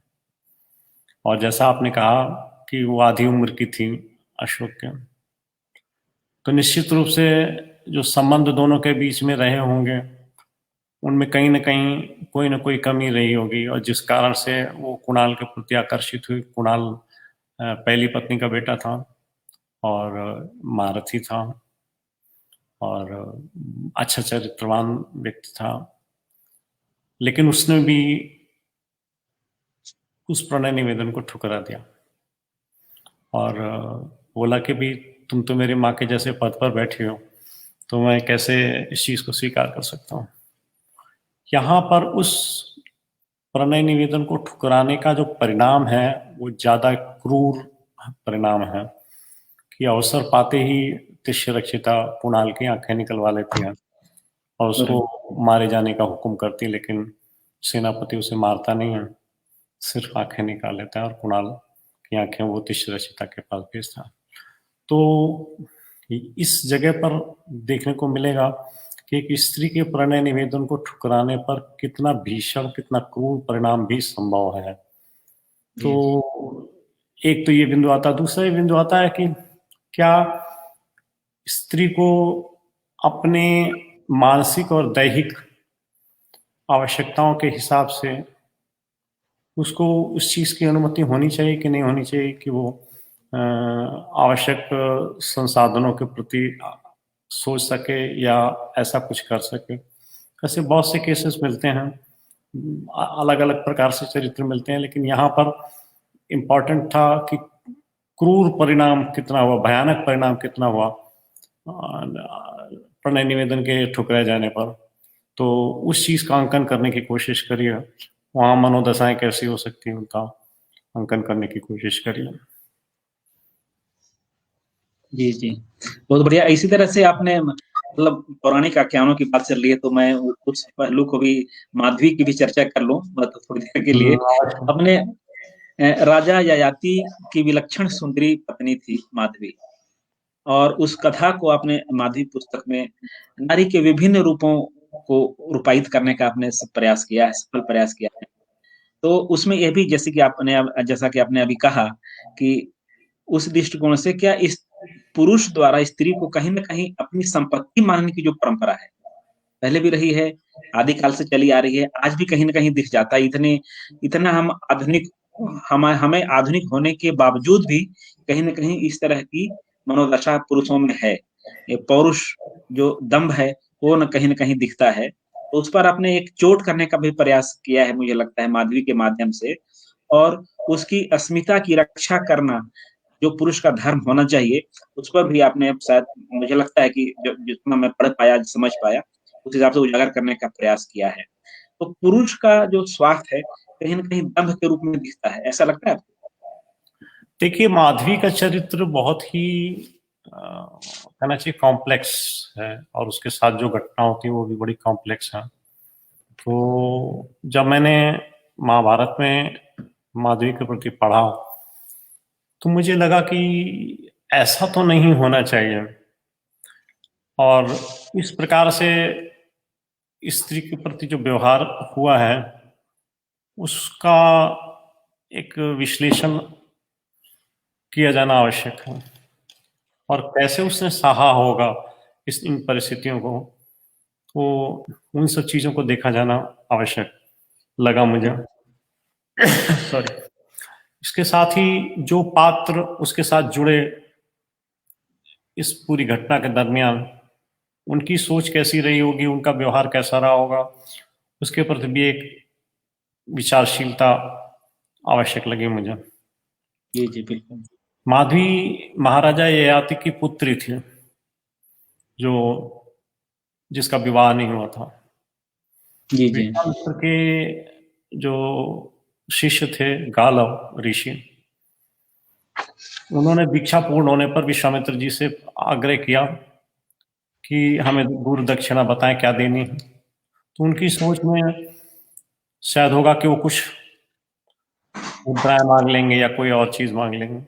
और जैसा आपने कहा कि वो आधी उम्र की थी अशोक के, तो निश्चित रूप से जो संबंध दोनों के बीच में रहे होंगे, उनमें कहीं ना कहीं कोई ना कोई कमी रही होगी, और जिस कारण से वो कुणाल के प्रति आकर्षित हुई। कुणाल पहली पत्नी का बेटा था और महारथी था और अच्छा चरित्रवान व्यक्ति था, लेकिन उसने भी उस प्रणय निवेदन को ठुकरा दिया और बोला कि भी तुम तो मेरी माँ के जैसे पद पर बैठी हो, तो मैं कैसे इस चीज को स्वीकार कर सकता हूँ। यहाँ पर उस प्रणय निवेदन को ठुकराने का जो परिणाम है वो ज्यादा क्रूर परिणाम है कि अवसर पाते ही तिर्यकता कुणाल की आंखें निकलवा लेती है और उसको मारे जाने का हुक्म करती, लेकिन सेनापति उसे मारता नहीं है, सिर्फ आंखें निकाल लेता है और कुणाल की आंखें वो तिर्यकता के पास भेजता है। तो इस जगह पर देखने को मिलेगा कि एक स्त्री के प्रणय निवेदन को ठुकराने पर कितना भीषण, कितना क्रूर परिणाम भी संभव है। तो एक तो ये बिंदु आता है। दूसरा ये बिंदु आता है कि क्या स्त्री को अपने मानसिक और दैहिक आवश्यकताओं के हिसाब से उसको उस चीज की अनुमति होनी चाहिए कि नहीं होनी चाहिए कि वो आवश्यक संसाधनों के प्रति सोच सके या ऐसा कुछ कर सके। ऐसे बहुत से केसेस मिलते हैं, अलग अलग प्रकार से चरित्र मिलते हैं, लेकिन यहाँ पर इम्पोर्टेंट था कि क्रूर परिणाम कितना हुआ, भयानक परिणाम कितना हुआ प्रणय निवेदन के ठुकराए जाने पर। तो उस चीज का अंकन करने की कोशिश करिए, वहां मनोदशाएं कैसी हो सकती है उनका अंकन करने की कोशिश करिए। जी जी, बहुत बढ़िया। इसी तरह से आपने, मतलब पौराणिक आख्यानों की बात चल रही है तो मैं उस पहलू को भी, माधवी की भी चर्चा कर लूं तो थोड़ी देर के लिए। अपने राजा ययाति की विलक्षण सुंदरी पत्नी थी माधवी, और उस कथा को आपने माधवी पुस्तक में नारी के विभिन्न रूपों को रूपायित करने का आपने प्रयास किया है, सफल प्रयास किया है। तो उसमें यह भी, जैसा कि आपने अभी कहा कि उस दृष्टिकोण से क्या इस पुरुष द्वारा स्त्री को कहीं ना कहीं अपनी संपत्ति मानने की जो परंपरा है, पहले भी रही है, आदिकाल से चली आ रही है, आज भी कहीं ना कहीं दिख जाता है। इतना हमें आधुनिक होने के बावजूद भी कहीं ना कहीं इस तरह की मनोदशा पुरुषों में है। ये पौरुष जो दम्भ है वो न कहीं दिखता है। तो उस पर आपने एक चोट करने का भी प्रयास किया है, मुझे लगता है, माधवी के माध्यम से, और उसकी अस्मिता की रक्षा करना जो पुरुष का धर्म होना चाहिए, उस पर भी आपने शायद, मुझे लगता है कि जितना मैं पढ़ पाया, समझ पाया, उस हिसाब से उजागर करने का प्रयास किया है। तो पुरुष का जो स्वार्थ है कहीं ना कहीं दंभ के रूप में दिखता है, ऐसा लगता है आपको? देखिए, माधवी का चरित्र बहुत ही कहना चाहिए कॉम्प्लेक्स है, और उसके साथ जो घटना होती है वो भी बड़ी कॉम्प्लेक्स है। तो जब मैंने महाभारत में माधवी के प्रति पढ़ा तो मुझे लगा कि ऐसा तो नहीं होना चाहिए, और इस प्रकार से स्त्री के प्रति जो व्यवहार हुआ है उसका एक विश्लेषण किया जाना आवश्यक है, और कैसे उसने सहा होगा इन परिस्थितियों को, तो उन सब चीजों को देखा जाना आवश्यक लगा मुझे। सॉरी। इसके साथ ही जो पात्र उसके साथ जुड़े इस पूरी घटना के दरमियान, उनकी सोच कैसी रही होगी, उनका व्यवहार कैसा रहा होगा, उसके प्रति भी एक विचारशीलता आवश्यक लगी मुझे। जी जी बिल्कुल। माधवी महाराजा ययाति की पुत्री थी, जो जिसका विवाह नहीं हुआ था। जी जी विश्वामित्र के जो शिष्य थे गालव ऋषि, उन्होंने दीक्षा पूर्ण होने पर विश्वामित्र जी से आग्रह किया कि हमें गुरु दक्षिणा बताएं क्या देनी है। तो उनकी सोच में शायद होगा कि वो कुछ मुद्राएं मांग लेंगे या कोई और चीज मांग लेंगे।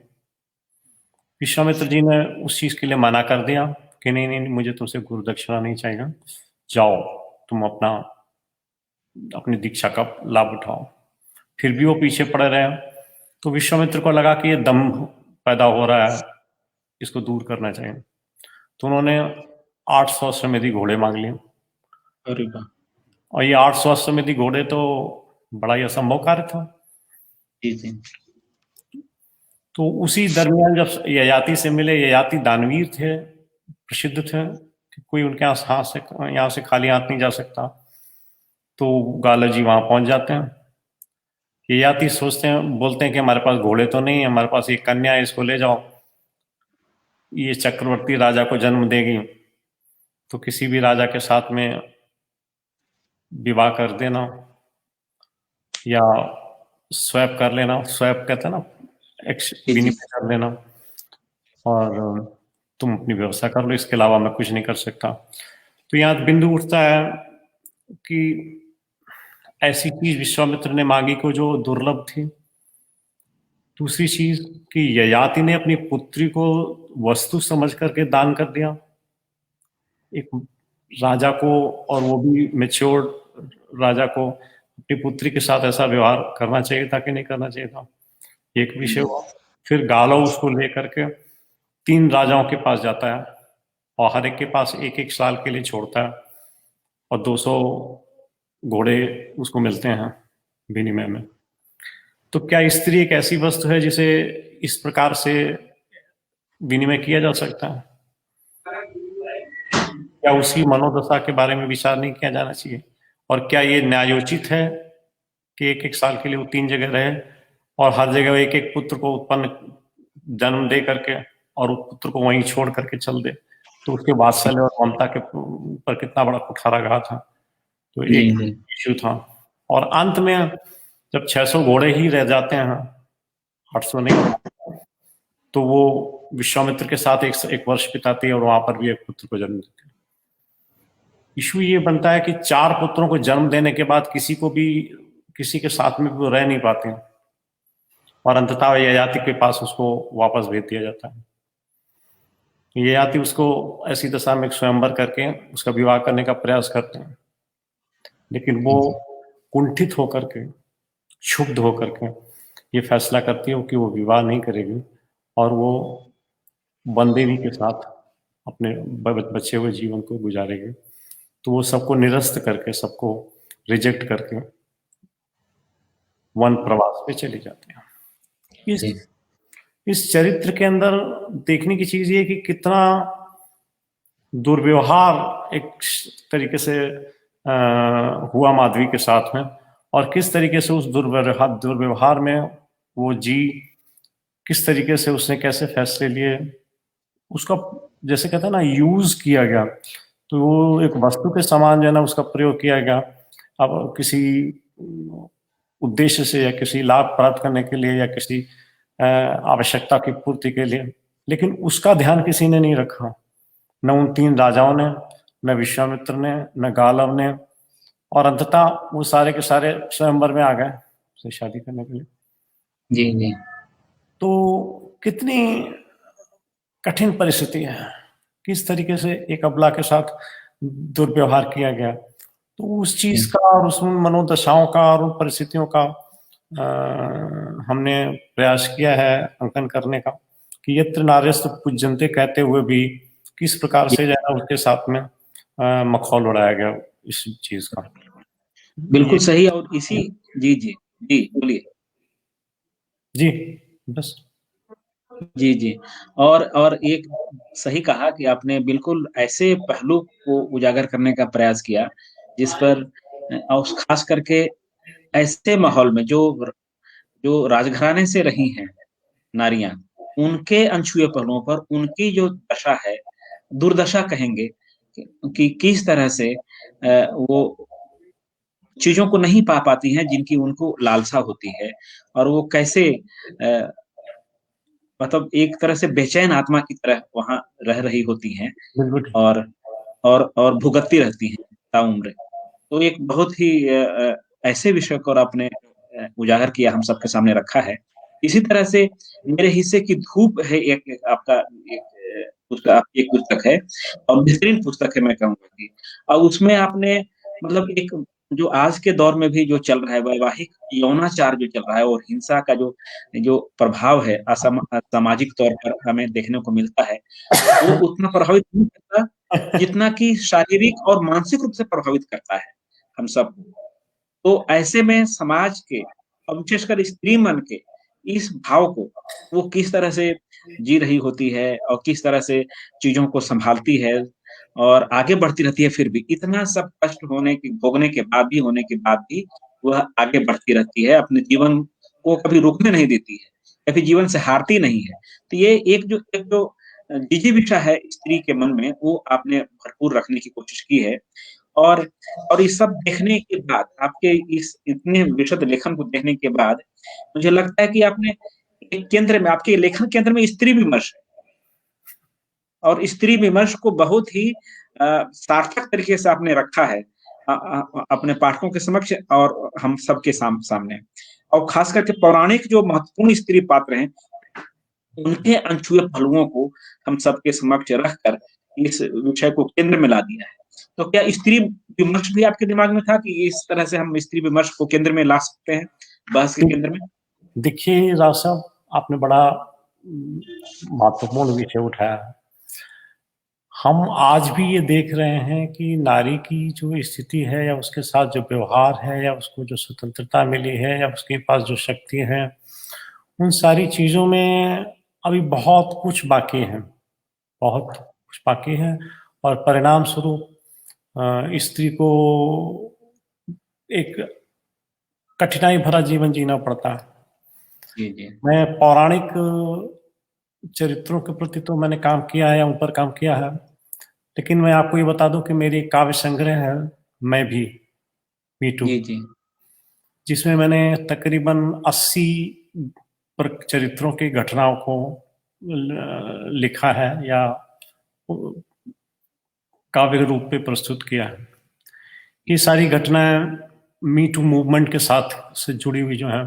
विश्वामित्र जी ने उस चीज के लिए मना कर दिया कि नहीं नहीं, मुझे तुमसे गुरु दक्षिणा नहीं चाहिए, जाओ तुम अपनी दीक्षा का लाभ उठाओ। फिर भी वो पीछे पड़े रहे। तो विश्वामित्र को लगा कि ये दम पैदा हो रहा है, इसको दूर करना चाहिए। तो उन्होंने 800 अश्वमेधी घोड़े मांग लिए। अरे वाह। और ये 800 अश्वमेधी घोड़े तो बड़ा ही असंभव कार्य था। जी जी तो उसी दरमियान जब ययाति से मिले, ययाति दानवीर थे, प्रसिद्ध थे कि कोई उनके यहाँ से खाली हाथ नहीं जा सकता। तो गाला जी वहां पहुंच जाते हैं। ययाति सोचते हैं, बोलते हैं कि हमारे पास घोड़े तो नहीं है, हमारे पास एक कन्या है, इसको ले जाओ, ये चक्रवर्ती राजा को जन्म देगी, तो किसी भी राजा के साथ में विवाह कर देना या स्वैप कर लेना, स्वैप कहते हैं ना, विनिमय कर लेना, और तुम अपनी व्यवस्था कर लो, इसके अलावा मैं कुछ नहीं कर सकता। तो यहाँ बिंदु उठता है कि ऐसी चीज विश्वामित्र ने मांगी को जो दुर्लभ थी। दूसरी चीज कि ययाति ने अपनी पुत्री को वस्तु समझ करके दान कर दिया। एक राजा को, और वो भी मैच्योर्ड राजा को, अपनी पुत्री के साथ ऐसा व्यवहार करना चाहिए था कि नहीं करना चाहिए था, एक विषय हुआ। फिर गालव उसको लेकर के 3 राजाओं के पास जाता है और हर एक के पास 1-1 साल के लिए छोड़ता है, और 200 घोड़े उसको मिलते हैं विनिमय में। तो क्या स्त्री एक ऐसी वस्तु है जिसे इस प्रकार से विनिमय किया जा सकता है? क्या उसकी मनोदशा के बारे में विचार नहीं किया जाना चाहिए? और क्या ये न्यायोचित है कि 1-1 साल के लिए वो 3 जगह रहे और हर जगह 1-1 पुत्र को उत्पन्न जन्म दे करके और उस पुत्र को वहीं छोड़ करके चल दे? तो उसके वात्सल्य और ममता के पर कितना बड़ा कुठाराघात था। तो एक इश्यू था। और अंत में जब 600 घोड़े ही रह जाते हैं, 800 नहीं, तो वो विश्वामित्र के साथ एक वर्ष बिताती है और वहां पर भी एक पुत्र को जन्म देती है। इशू ये बनता है कि 4 पुत्रों को जन्म देने के बाद किसी के साथ में वो रह नहीं पाते, और अंततः ययाति के पास उसको वापस भेज दिया जाता है। ययाति उसको ऐसी दशा में स्वयंवर करके उसका विवाह करने का प्रयास करते हैं, लेकिन वो कुंठित होकर के, क्षुब्ध होकर के ये फैसला करती है कि वो विवाह नहीं करेगी और वो वनदेवी के साथ अपने बचे हुए जीवन को गुजारेगी। तो वो सबको निरस्त करके, सबको रिजेक्ट करके वन प्रवास पे चले जाते हैं। इस चरित्र के अंदर देखने की चीज ये कि कितना दुर्व्यवहार एक तरीके से हुआ माधवी के साथ में, और किस तरीके से उस दुर्व्यवहार में वो किस तरीके से उसने कैसे फैसले लिए, उसका जैसे कहते हैं ना यूज किया गया। तो वो एक वस्तु के समान जो है ना उसका प्रयोग किया गया, अब किसी उद्देश्य से या किसी लाभ प्राप्त करने के लिए या किसी आवश्यकता की पूर्ति के लिए, लेकिन उसका ध्यान किसी ने नहीं रखा, न उन 3 राजाओं ने, न विश्वामित्र ने, न गालव ने, और अंततः वो सारे के सारे स्वयंवर में आ गए उससे शादी करने के लिए। जी जी। तो कितनी कठिन परिस्थिति है, किस तरीके से एक अबला के साथ दुर्व्यवहार किया गया। तो उस चीज का और उस मनोदशाओं का और उन परिस्थितियों का हमने प्रयास किया है अंकन करने का, कि यत्र नार्यस्तु पूज्यन्ते कहते हुए भी किस प्रकार से जाना उसके साथ में मखौल उड़ाया गया इस चीज का। बिल्कुल सही। और इसी जी जी जी बोलिए। जी बस जी, जी। और एक सही कहा कि आपने बिल्कुल ऐसे पहलू को उजागर करने का प्रयास किया, जिस पर और ख़ास करके ऐसे माहौल में जो राजघराने से रही हैं नारियाँ, उनके अनछुए पलों पर उनकी जो दशा है, दुर्दशा कहेंगे कि किस तरह से वो चीज़ों को नहीं पा पाती हैं जिनकी उनको लालसा होती है और वो कैसे अ, मतलब एक तरह से बेचैन आत्मा की तरह वहाँ रह रही होती हैं बिल्कुल। और और भुगतती रहती हैं ताउम्र। तो एक बहुत ही ऐसे विषय को आपने उजागर किया, हम सबके सामने रखा है। इसी तरह से मेरे हिस्से की धूप है एक एक आपका एक एक पुस्तक है और बेहतरीन पुस्तक है मैं कहूँगा कि और उसमें आपने मतलब एक जो आज के दौर में भी जो चल रहा है वैवाहिक यौनाचार जो चल रहा है और हिंसा का जो जो प्रभाव है सामाजिक तौर पर हमें देखने को मिलता है, वो उतना प्रभावित नहीं करता जितना कि शारीरिक और मानसिक रूप से प्रभावित करता है हम सबको। तो ऐसे में समाज के और विशेषकर स्त्री मन के इस भाव को वो किस तरह से जी रही होती है और किस तरह से चीज़ों को सँभालती है और आगे बढ़ती रहती है फिर भी। इतना सब कष्ट भोगने के बाद भी होने के बाद भी वह आगे बढ़ती रहती है, अपने जीवन को कभी रुकने नहीं देती है, कभी जीवन से हारती नहीं है। तो ये एक जो जिजीविषा है स्त्री के मन में, वो आपने भरपूर रखने की कोशिश की है। और और ये सब देखने के बाद, आपके इस इतने विशद लेखन को देखने के बाद, मुझे लगता है कि आपने एक केंद्र में आपके लेखन केंद्र में स्त्री विमर्श है और स्त्री विमर्श को बहुत ही सार्थक तरीके से आपने रखा है अपने पाठकों के समक्ष और हम सबके सामने। और खास करके पौराणिक जो महत्वपूर्ण स्त्री पात्र हैं, उनके अनछुए पहलुओं को हम सबके समक्ष रखकर इस विषय को केंद्र में ला दिया है। तो क्या स्त्री विमर्श भी आपके दिमाग में था कि इस तरह से हम स्त्री विमर्श को केंद्र में ला सकते हैं, बहस के केंद्र में? देखिए राव साहब, आपने बड़ा महत्वपूर्ण विषय उठाया। हम आज भी ये देख रहे हैं कि नारी की जो स्थिति है या उसके साथ जो व्यवहार है या उसको जो स्वतंत्रता मिली है या उसके पास जो शक्ति है, उन सारी चीज़ों में अभी बहुत कुछ बाकी है, बहुत कुछ बाकी है। और परिणाम स्वरूप स्त्री को एक कठिनाई भरा जीवन जीना पड़ता है। जी, जी। मैं पौराणिक चरित्रों के प्रति तो मैंने काम किया है या उन पर काम किया है, लेकिन मैं आपको ये बता दूं कि मेरी एक काव्य संग्रह है, मैं भी, मी टू, जी, जी। जिसमें मैंने तकरीबन 80 चरित्रों की घटनाओं को लिखा है या काव्य रूप में प्रस्तुत किया है। ये सारी घटनाएं मी टू मूवमेंट के साथ से जुड़ी हुई जो है,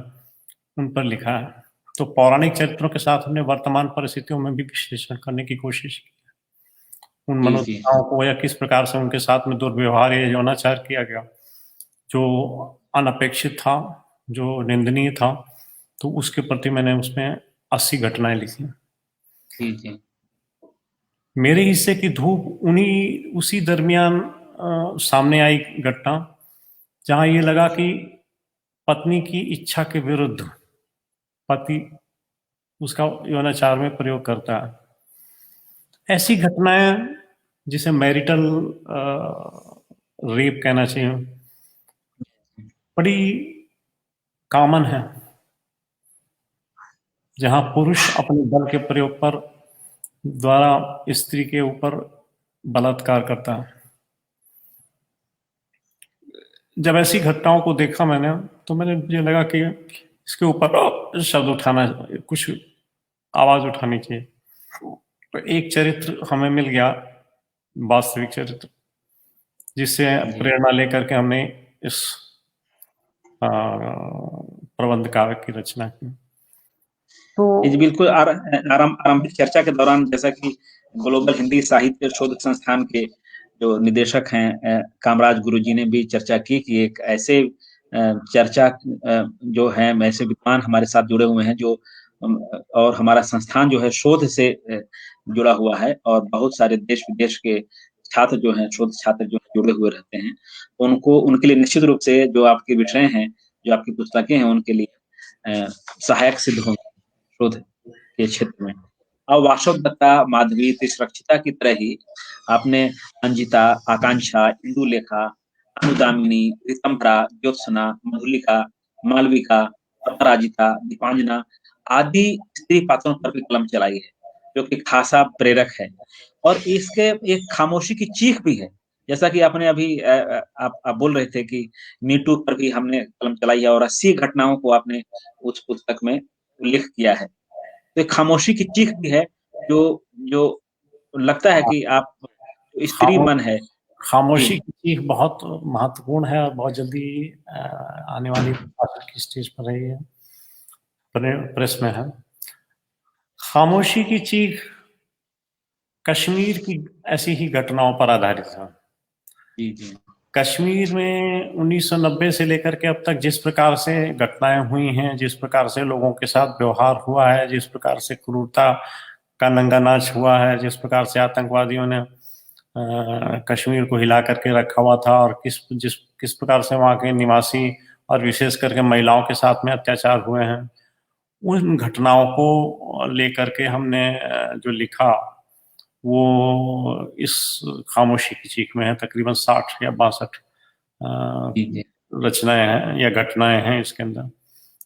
उन पर लिखा है। तो पौराणिक चरित्रों के साथ हमने वर्तमान परिस्थितियों में भी विश्लेषण करने की कोशिश की, उन जी, जी। मनोदशाओं को या किस प्रकार से उनके साथ में दुर्व्यवहार या यौनाचार किया गया, जो अनपेक्षित था, जो निंदनीय था। तो उसके प्रति मैंने उसमें 80 घटनाएं लिखी। जी, जी। मेरे हिस्से की धूप उसी दरमियान सामने आई घटना, जहां ये लगा कि पत्नी की इच्छा के विरुद्ध पति उसका यौनाचार में प्रयोग करता है। ऐसी घटनाएं जिसे मैरिटल रेप कहना चाहिए, बड़ी कॉमन है, जहां पुरुष अपने बल के प्रयोग पर द्वारा स्त्री के ऊपर बलात्कार करता है। जब ऐसी घटनाओं को देखा मैंने, तो मुझे लगा कि इसके ऊपर शब्द उठाना, कुछ आवाज उठानी चाहिए। तो एक चरित्र हमें मिल गया, वास्तविक चरित्र, जिससे जी। प्रेरणा लेकर के हमने इस प्रबंध काव्य की रचना की। तो जी, बिल्कुल आरंभिक चर्चा के दौरान जैसा कि ग्लोबल हिंदी साहित्य शोध संस्थान के जो निदेशक हैं कामराज गुरुजी ने भी चर्चा की कि एक ऐसे चर्चा जो है ऐसे विद्वान हमारे साथ जुड़े हुए हैं जो और हमारा संस्थान जो है शोध से जुड़ा हुआ है और बहुत सारे देश विदेश के छात्र जो हैं, शोध छात्र जो जुड़े हुए रहते हैं, उनको उनके लिए निश्चित रूप से जो आपके विषय हैं, जो आपकी पुस्तकें हैं, उनके लिए सहायक सिद्ध होंगे शोध के क्षेत्र में। और वासवदत्ता, माधवी, त्रिसुरक्षिता की तरह ही आपने अंजिता, आकांक्षा, इंदुलेखा, अनुदामिनी, ऋतंभरा, ज्योत्सना, मधुलिका, मालविका, अपराजिता, दीपांजना आदि स्त्री पात्रों पर भी कलम चलाई है, जो कि खासा प्रेरक है। और इसके एक खामोशी की चीख भी है, जैसा कि आपने अभी आप बोल रहे थे कि मीटू पर भी हमने कलम चलाई है और 80 घटनाओं को आपने उस पुस्तक में उल्लेख किया है। तो एक खामोशी की चीख भी है, जो जो लगता है कि आप स्त्री मन है। खामोशी की चीख बहुत महत्वपूर्ण है और बहुत जल्दी आने वाली की स्टेज पर रही है, प्रेस में है। खामोशी की चीख कश्मीर की ऐसी ही घटनाओं पर आधारित है। जी जी। कश्मीर में 1990 से लेकर के अब तक जिस प्रकार से घटनाएं हुई हैं, जिस प्रकार से लोगों के साथ व्यवहार हुआ है, जिस प्रकार से क्रूरता का नंगा नाच हुआ है, जिस प्रकार से आतंकवादियों ने कश्मीर को हिला करके रखा हुआ था और किस प्रकार से वहाँ के निवासी और विशेष करके महिलाओं के साथ में अत्याचार हुए हैं, उन घटनाओं को लेकर के हमने जो लिखा वो इस खामोशी की चीख में है। तकरीबन 60 या 62 रचनाएं हैं या घटनाएं हैं इसके अंदर,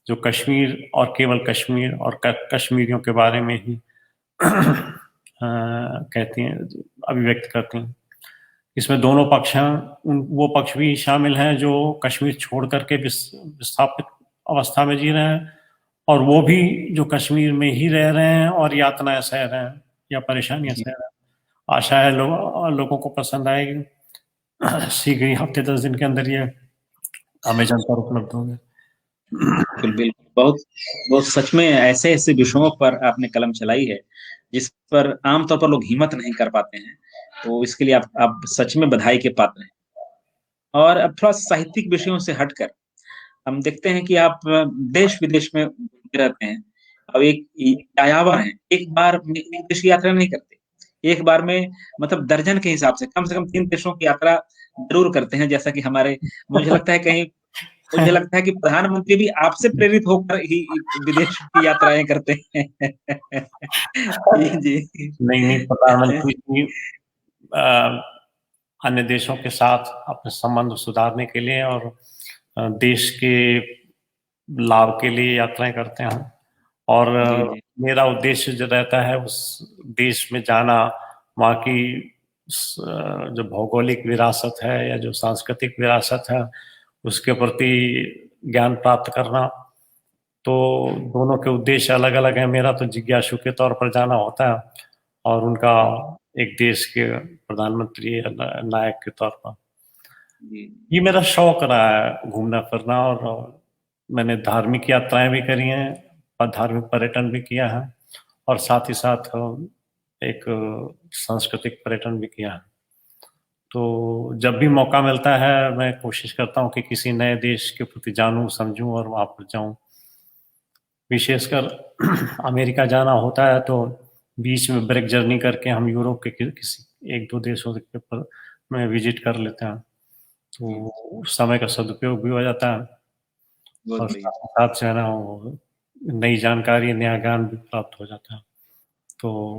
जो कश्मीर और केवल कश्मीर और कश्मीरियों के बारे में ही कहती हैं, अभिव्यक्त करती हैं। इसमें दोनों पक्ष हैं, वो पक्ष भी शामिल हैं जो कश्मीर छोड़ करके विस्थापित अवस्था में जी रहे हैं, और वो भी जो कश्मीर में ही रह रहे हैं और यातनाएं सह रहे हैं या परेशानियां सह रहे हैं। आशा है लोगों को पसंद आएगी। शीघ्र ही हफ्ते 10 दिन के अंदर ये अमेज़न पर उपलब्ध होंगे। बिल्कुल, बहुत बहुत सच में ऐसे विषयों पर आपने कलम चलाई है जिस पर आमतौर पर लोग हिम्मत नहीं कर पाते हैं, तो इसके लिए आप सच में बधाई के पात्र हैं। और अब थोड़ा साहित्यिक विषयों से हटकर हम देखते हैं कि आप देश विदेश में घूमते रहते हैं। अब एक यायावर हैं, एक बार में एक देश की यात्रा नहीं करते, एक बार में मतलब दर्जन के हिसाब से कम 3 देशों की यात्रा जरूर करते हैं। जैसा कि मुझे लगता है कि प्रधानमंत्री भी आपसे प्रेरित होकर ही विदेश की यात्राएं करते हैं। जी जी। नहीं, प्रधानमंत्री जी अन्य देशों के साथ अपने संबंध सुधारने के लिए और देश के लाभ के लिए यात्राएं करते हैं। और मेरा उद्देश्य जो रहता है उस देश में जाना, वहाँ की जो भौगोलिक विरासत है या जो सांस्कृतिक विरासत है उसके प्रति ज्ञान प्राप्त करना। तो दोनों के उद्देश्य अलग अलग हैं। मेरा तो जिज्ञासु के तौर पर जाना होता है और उनका एक देश के प्रधानमंत्री नायक के तौर पर। ये मेरा शौक रहा है घूमना फिरना, और मैंने धार्मिक यात्राएं भी करी हैं, धार्मिक पर्यटन भी किया है, और साथ ही साथ एक सांस्कृतिक पर्यटन भी किया है। तो जब भी मौका मिलता है मैं कोशिश करता हूँ कि किसी नए देश के प्रति जानूं, समझूं और वहाँ पर जाऊं। विशेषकर अमेरिका जाना होता है तो बीच में ब्रेक जर्नी करके हम यूरोप के किसी 1-2 देशों के पर में विजिट कर लेते हैं, तो समय का सदुपयोग भी हो जाता है और साथ से ना नई जानकारी, नया ज्ञान भी प्राप्त हो जाता है। तो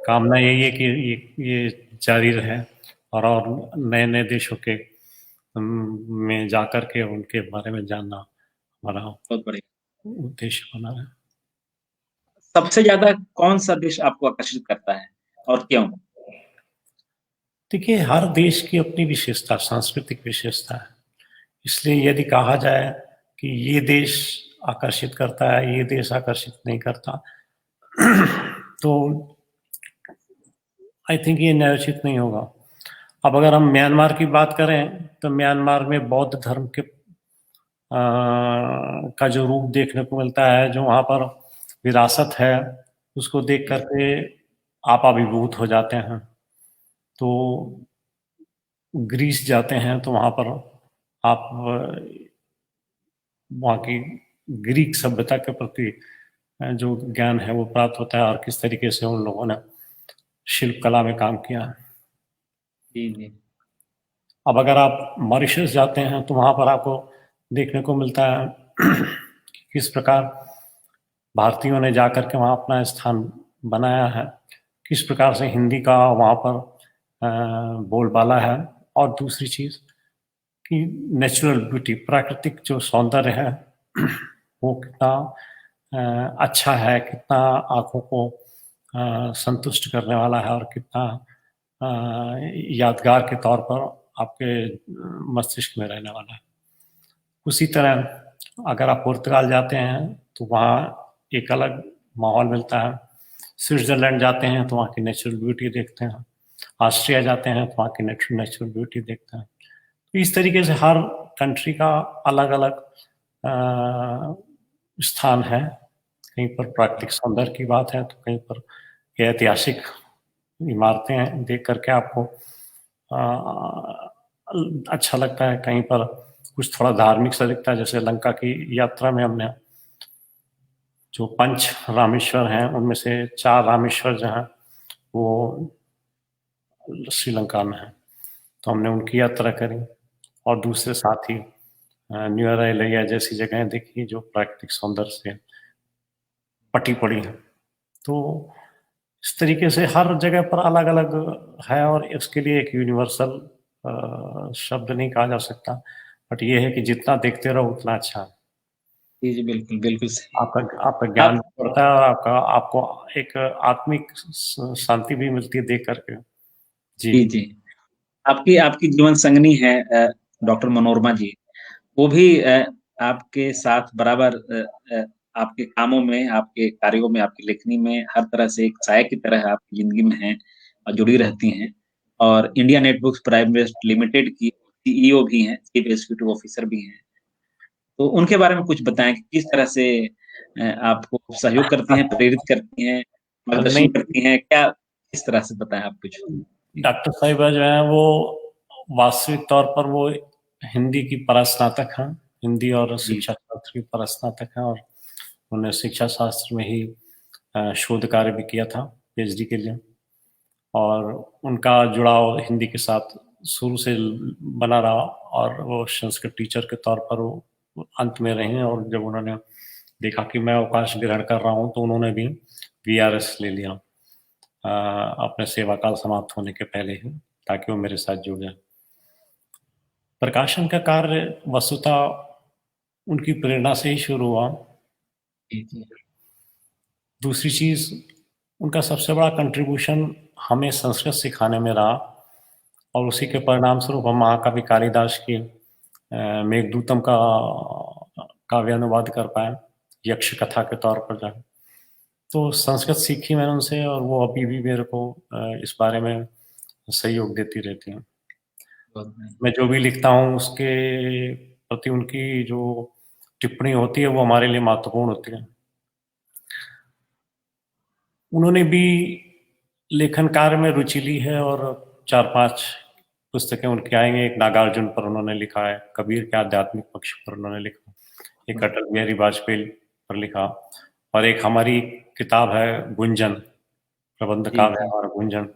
कामना यही है कि ये जारी रहे और नए नए देशों के में जाकर के उनके बारे में जानना हमारा बहुत बढ़िया उद्देश्य बना है। सबसे ज्यादा कौन सा देश आपको आकर्षित करता है और क्यों? देखिए, हर देश की अपनी विशेषता, सांस्कृतिक विशेषता है। इसलिए यदि कहा जाए कि ये देश आकर्षित करता है, ये देश आकर्षित नहीं करता, तो आई थिंक ये न्यायोचित नहीं होगा। अब अगर हम म्यांमार की बात करें तो म्यांमार में बौद्ध धर्म के का जो रूप देखने को मिलता है, जो वहाँ पर विरासत है, उसको देख करके आप अभिभूत हो जाते हैं। तो ग्रीस जाते हैं तो वहाँ पर आप वहाँ की ग्रीक सभ्यता के प्रति जो ज्ञान है वो प्राप्त होता है और किस तरीके से उन लोगों ने शिल्प कला में काम किया है। जी। अब अगर आप मॉरिशस जाते हैं तो वहाँ पर आपको देखने को मिलता है किस प्रकार भारतीयों ने जाकर के वहाँ अपना स्थान बनाया है, किस प्रकार से हिंदी का वहाँ पर बोलबाला है। और दूसरी चीज़ कि नेचुरल ब्यूटी, प्राकृतिक जो सौंदर्य है वो कितना अच्छा है, कितना आँखों को संतुष्ट करने वाला है और कितना यादगार के तौर पर आपके मस्तिष्क में रहने वाला है। उसी तरह अगर आप पुर्तगाल जाते हैं तो वहाँ एक अलग माहौल मिलता है। स्विट्जरलैंड जाते हैं तो वहाँ की नेचुरल ब्यूटी देखते हैं। ऑस्ट्रिया जाते हैं तो वहाँ की नेचुरल ब्यूटी देखते हैं। तो इस तरीके से हर कंट्री का अलग अलग स्थान है। कहीं पर प्राकृतिक सौंदर्य की बात है तो कहीं पर ऐतिहासिक इमारतें देख करके आपको अच्छा लगता है, कहीं पर कुछ थोड़ा धार्मिक सा दिखता है। जैसे लंका की यात्रा में हमने जो 5 रामेश्वर हैं उनमें से 4 रामेश्वर जो हैं वो श्रीलंका में है, तो हमने उनकी यात्रा करी। और दूसरे साथ ही न्यूयरा जैसी जगहें देखी जो प्राकृतिक सौंदर्य से पटी पड़ी हैं। तो इस तरीके से हर जगह पर अलग अलग है और इसके लिए एक यूनिवर्सल शब्द नहीं कहा जा सकता, बट ये है कि जितना देखते रहो उतना अच्छा है। जी जी, बिल्कुल बिल्कुल सही। आपका ज्ञान बढ़ता है और आपको एक आत्मिक शांति भी मिलती है देख करके। जी जी, आपकी जीवन संगनी है डॉक्टर मनोरमा जी, वो भी आपके साथ बराबर आपके कामों में, आपके कार्यों में, आपकी लेखनी में हर तरह से एक साया की तरह आपकी जिंदगी में हैं और जुड़ी रहती हैं। और इंडिया नेटबुक्स प्राइवेट लिमिटेड की सीईओ भी हैं, चीफ एग्जीक्यूटिव ऑफिसर भी हैं। तो उनके बारे में कुछ बताएं कि किस तरह से आपको सहयोग करती हैं, प्रेरित करती हैं, मार्गदर्शन करती हैं, क्या किस तरह से बताएं आप कुछ। डॉक्टर साहिबा जो है वो वास्तविक तौर पर वो हिंदी की परास्नातक हैं, हिंदी और शिक्षा शास्त्र की परास्नातक हैं, और उन्होंने शिक्षा शास्त्र में ही शोध कार्य भी किया था पीएचडी के लिए। और उनका जुड़ाव हिंदी के साथ शुरू से बना रहा और वो संस्कृत टीचर के तौर पर वो अंत में रहे। और जब उन्होंने देखा कि मैं अवकाश ग्रहण कर रहा हूँ तो उन्होंने भी वीआरएस ले लिया अपने सेवा काल समाप्त होने के पहले ही, ताकि वो मेरे साथ जुड़ जाए। प्रकाशन का कार्य वस्तुतः उनकी प्रेरणा से ही शुरू हुआ। दूसरी चीज, उनका सबसे बड़ा कंट्रीब्यूशन हमें संस्कृत सिखाने में रहा, और उसी के परिणाम स्वरूप हम महाकवि कालिदास की मेघदूतम का काव्य अनुवाद कर पाए यक्ष कथा के तौर पर जाए। तो संस्कृत सीखी मैंने उनसे, और वो अभी भी मेरे को इस बारे में सहयोग देती रहती हैं। मैं जो भी लिखता हूँ उसके प्रति उनकी जो टिप्पणी होती है वो हमारे लिए महत्वपूर्ण होती है। उन्होंने भी लेखन कार्य में रुचि ली है और 4-5 पुस्तकें उनकी आएंगे। एक नागार्जुन पर उन्होंने लिखा है, कबीर के आध्यात्मिक पक्ष पर उन्होंने लिखा, एक अटल बिहारी वाजपेयी पर लिखा, और एक हमारी किताब है गुंजन, प्रबंध काव्य है हमारा गुंजन,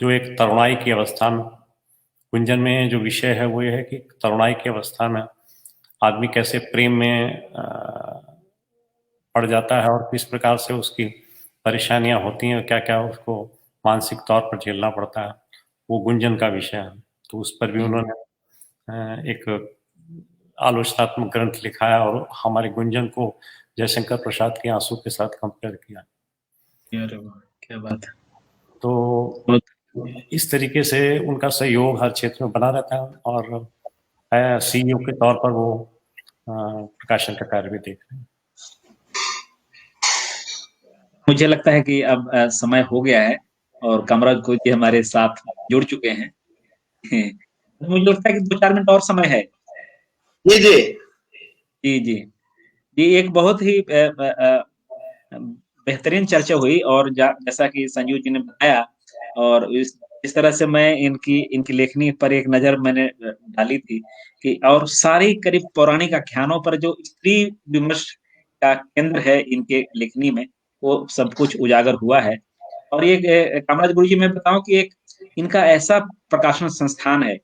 जो एक तरुणाई की अवस्था में, गुंजन में जो विषय है वो ये है कि तरुणाई की अवस्था में आदमी कैसे प्रेम में पड़ जाता है और किस प्रकार से उसकी परेशानियां होती हैं, क्या क्या उसको मानसिक तौर पर झेलना पड़ता है, वो गुंजन का विषय है। तो उस पर भी उन्होंने एक आलोचनात्मक ग्रंथ लिखा है और हमारे गुंजन को जयशंकर प्रसाद के आंसू के साथ कंपेयर किया। क्या बात है। तो इस तरीके से उनका सहयोग हर क्षेत्र में बना रहता है, और सीईओ के तौर पर वो प्रकाशन का कार्य भी देख रहे हैं। मुझे लगता है कि अब समय हो गया है और कामराज को जी हमारे साथ जुड़ चुके हैं। मुझे लगता है कि 2-4 मिनट और समय है। जी जी जी जी जी, एक बहुत ही बेहतरीन चर्चा हुई, और जैसा कि संजू जी ने बताया, और इस तरह से मैं इनकी लेखनी पर एक नजर मैंने डाली थी कि, और सारी करीब पौराणिक आख्यानों पर जो स्त्री विमर्श का केंद्र है इनके लेखनी में, वो सब कुछ उजागर हुआ है। और ये कामराज गुरु जी मैं बताऊं कि एक इनका ऐसा प्रकाशन संस्थान है,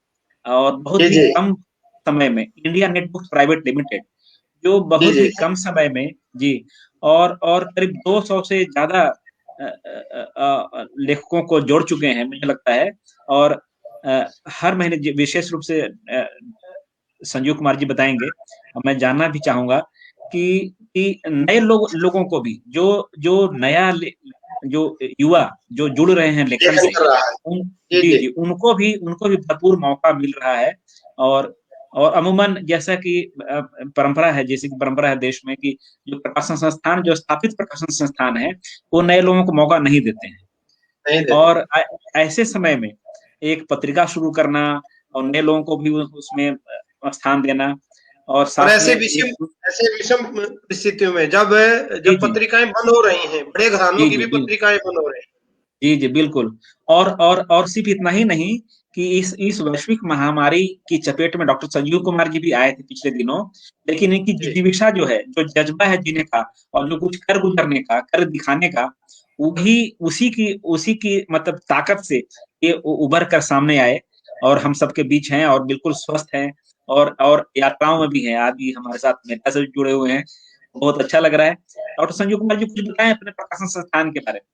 और बहुत ही कम समय में, इंडिया नेटबुक्स प्राइवेट लिमिटेड, जो बहुत ही कम समय में जी और करीब 200 से ज्यादा लेखकों को जोड़ चुके हैं मुझे लगता है। और हर महीने विशेष रूप से संजीव कुमार जी बताएंगे, और मैं जानना भी चाहूंगा कि नए लोगों को भी जो नया जो युवा जो जुड़ रहे हैं लेखन लेखन से, कर रहा है। जी उनको भी भरपूर मौका मिल रहा है। और अमूमन जैसा कि परंपरा है, जैसे कि परंपरा है देश में कि जो प्रकाशन संस्थान, जो स्थापित प्रकाशन संस्थान है, वो नए लोगों को मौका नहीं देते हैं। नहीं देते। और ऐसे समय में एक पत्रिका शुरू करना और नए लोगों को भी उसमें स्थान देना, और साथ ऐसे में विषम परिस्थितियों में जब जी पत्रिकाएं बंद हो रही हैं, बड़े घरानों की भी पत्रिकाएं बंद हो रही हैं। जी बिल्कुल। और सिर्फ इतना ही नहीं कि इस वैश्विक महामारी की चपेट में डॉक्टर संजीव कुमार जी भी आए थे पिछले दिनों, लेकिन इनकी जिज्ञासा जो है, जो जज्बा है जीने का और जो कुछ कर गुजरने का, कर दिखाने का, वो भी उसी की मतलब ताकत से ये उभर कर सामने आए और हम सबके बीच हैं और बिल्कुल स्वस्थ हैं और यात्राओं में भी हैं। आज भी हमारे साथ नेता से जुड़े हुए हैं, बहुत अच्छा लग रहा है। डॉक्टर संजीव कुमार जी कुछ बताएं अपने प्रकाशन संस्थान के बारे में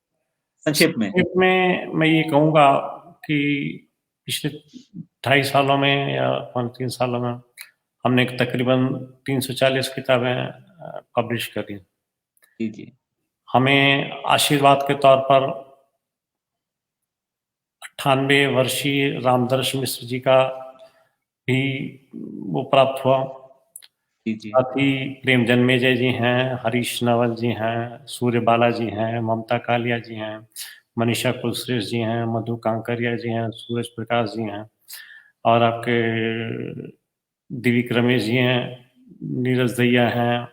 संक्षेप में। मैं ये कहूँगा कि पिछले 2.5 सालों में या 3 सालों में हमने तकरीबन 340 किताबें पब्लिश करी। जी हमें आशीर्वाद के तौर पर 98 वर्षीय रामदर्श मिश्र जी का भी वो प्राप्त हुआ। साथ ही प्रेम जन्मेजय जी हैं, हरीश नवल जी हैं, सूर्य बाला जी हैं, ममता कालिया जी हैं, मनीषा कुलश्रेष्ठ जी हैं, मधु कांकरिया जी हैं, सूरज प्रकाश जी हैं, और आपके दिविक रमेश जी हैं, नीरज दैया हैं,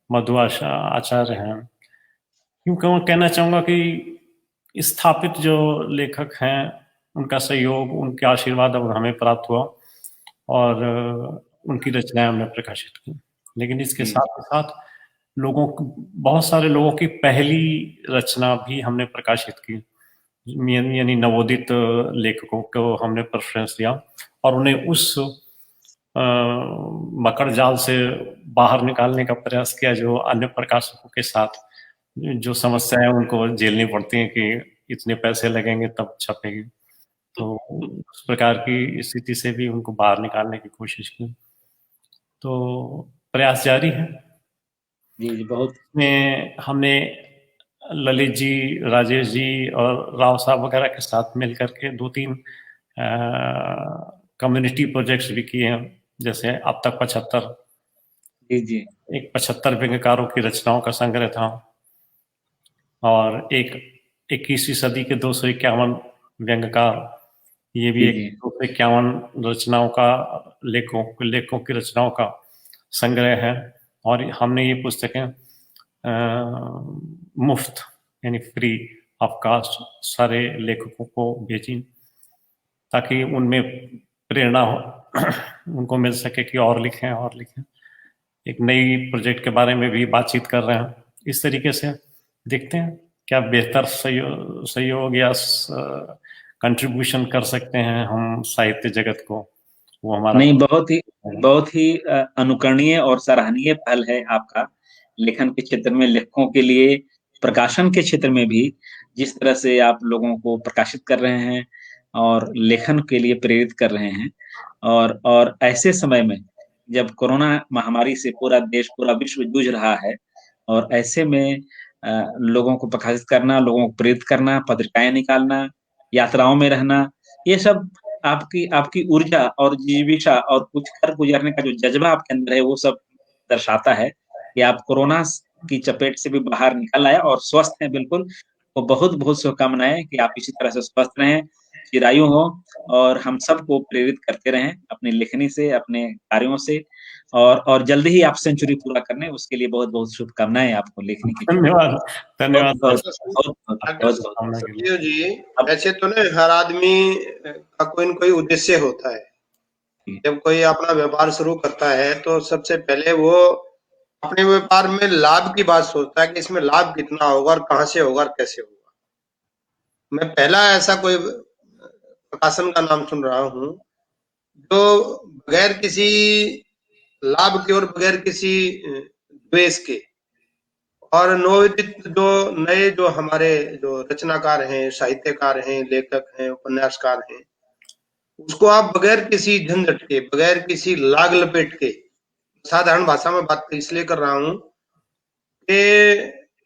मधु आचार्य हैं। क्यों कहना चाहूँगा कि स्थापित जो लेखक हैं उनका सहयोग, उनके आशीर्वाद अब हमें प्राप्त हुआ और उनकी रचनाएं हमने प्रकाशित की। लेकिन इसके साथ ही साथ बहुत सारे लोगों की पहली रचना भी हमने प्रकाशित की, यानी नवोदित लेखकों को हमने प्रेफरेंस दिया और उन्हें उस मकड़ जाल से बाहर निकालने का प्रयास किया जो अन्य प्रकाशकों के साथ जो समस्याएं उनको झेलनी पड़ती हैं कि इतने पैसे लगेंगे तब छपेगी। तो उस प्रकार की स्थिति से भी उनको बाहर निकालने की कोशिश की। तो प्रयास जारी है। जी बहुत में हमने ललित जी, राजेश जी और राव साहब वगैरह के साथ मिलकर के 2-3 कम्युनिटी प्रोजेक्ट्स भी किए हैं, जैसे अब तक 75 जी एक 75 व्यंग्यकारों की रचनाओं का संग्रह था और एक 21वीं सदी के 251 व्यंग्यकार, ये भी एक 251 रचनाओं का लेखकों की रचनाओं का संग्रह है। और हमने ये पुस्तकें मुफ्त यानी फ्री ऑफ कास्ट सारे लेखकों को भेजी ताकि उनमें प्रेरणा उनको मिल सके कि और लिखें। एक नई प्रोजेक्ट के बारे में भी बातचीत कर रहे हैं। इस तरीके से देखते हैं क्या बेहतर सहयोग या कंट्रीब्यूशन कर सकते हैं हम साहित्य जगत को। वो हमारा नहीं, बहुत ही अनुकरणीय और सराहनीय पहल है आपका। लेखन के क्षेत्र में, लेखकों के लिए, प्रकाशन के क्षेत्र में भी जिस तरह से आप लोगों को प्रकाशित कर रहे हैं और लेखन के लिए प्रेरित कर रहे हैं, और ऐसे समय में जब कोरोना महामारी से पूरा देश, पूरा विश्व जूझ रहा है, और ऐसे में लोगों को प्रकाशित करना, लोगों को प्रेरित करना, पत्रिकाएं निकालना, यात्राओं में रहना, ये सब आपकी ऊर्जा और जीविका और कुछ कर गुजरने का जो जज्बा आपके अंदर है, वो सब दर्शाता है कि आप कोरोना की चपेट से भी बाहर निकल आए और स्वस्थ हैं बिल्कुल। तो बहुत बहुत शुभकामनाएं कि आप इसी तरह से स्वस्थ रहें, चिरायु हो, और हम सबको प्रेरित करते रहें अपनी लेखनी से, अपने कार्यों से, और जल्दी ही आप सेंचुरी पूरा करने, उसके लिए बहुत बहुत शुभकामनाएं आपको लेखनी की। धन्यवाद संजीव जी, ऐसे तो ना हर आदमी का कोई न कोई उद्देश्य होता है। जब कोई अपना व्यापार शुरू करता है तो सबसे पहले वो अपने व्यापार में लाभ की बात सोचता है कि इसमें लाभ कितना होगा और कहां से होगा और कैसे होगा। मैं पहला ऐसा कोई प्रकाशन का नाम सुन रहा हूं जो बगैर किसी लाभ के और बगैर किसी द्वेष के और नवोदित जो नए जो हमारे जो रचनाकार हैं, साहित्यकार हैं, लेखक हैं, उपन्यासकार हैं, उसको आप बगैर किसी झंझट के, बगैर किसी लाग लपेट के, साधारण भाषा में बात इसलिए कर रहा हूं कि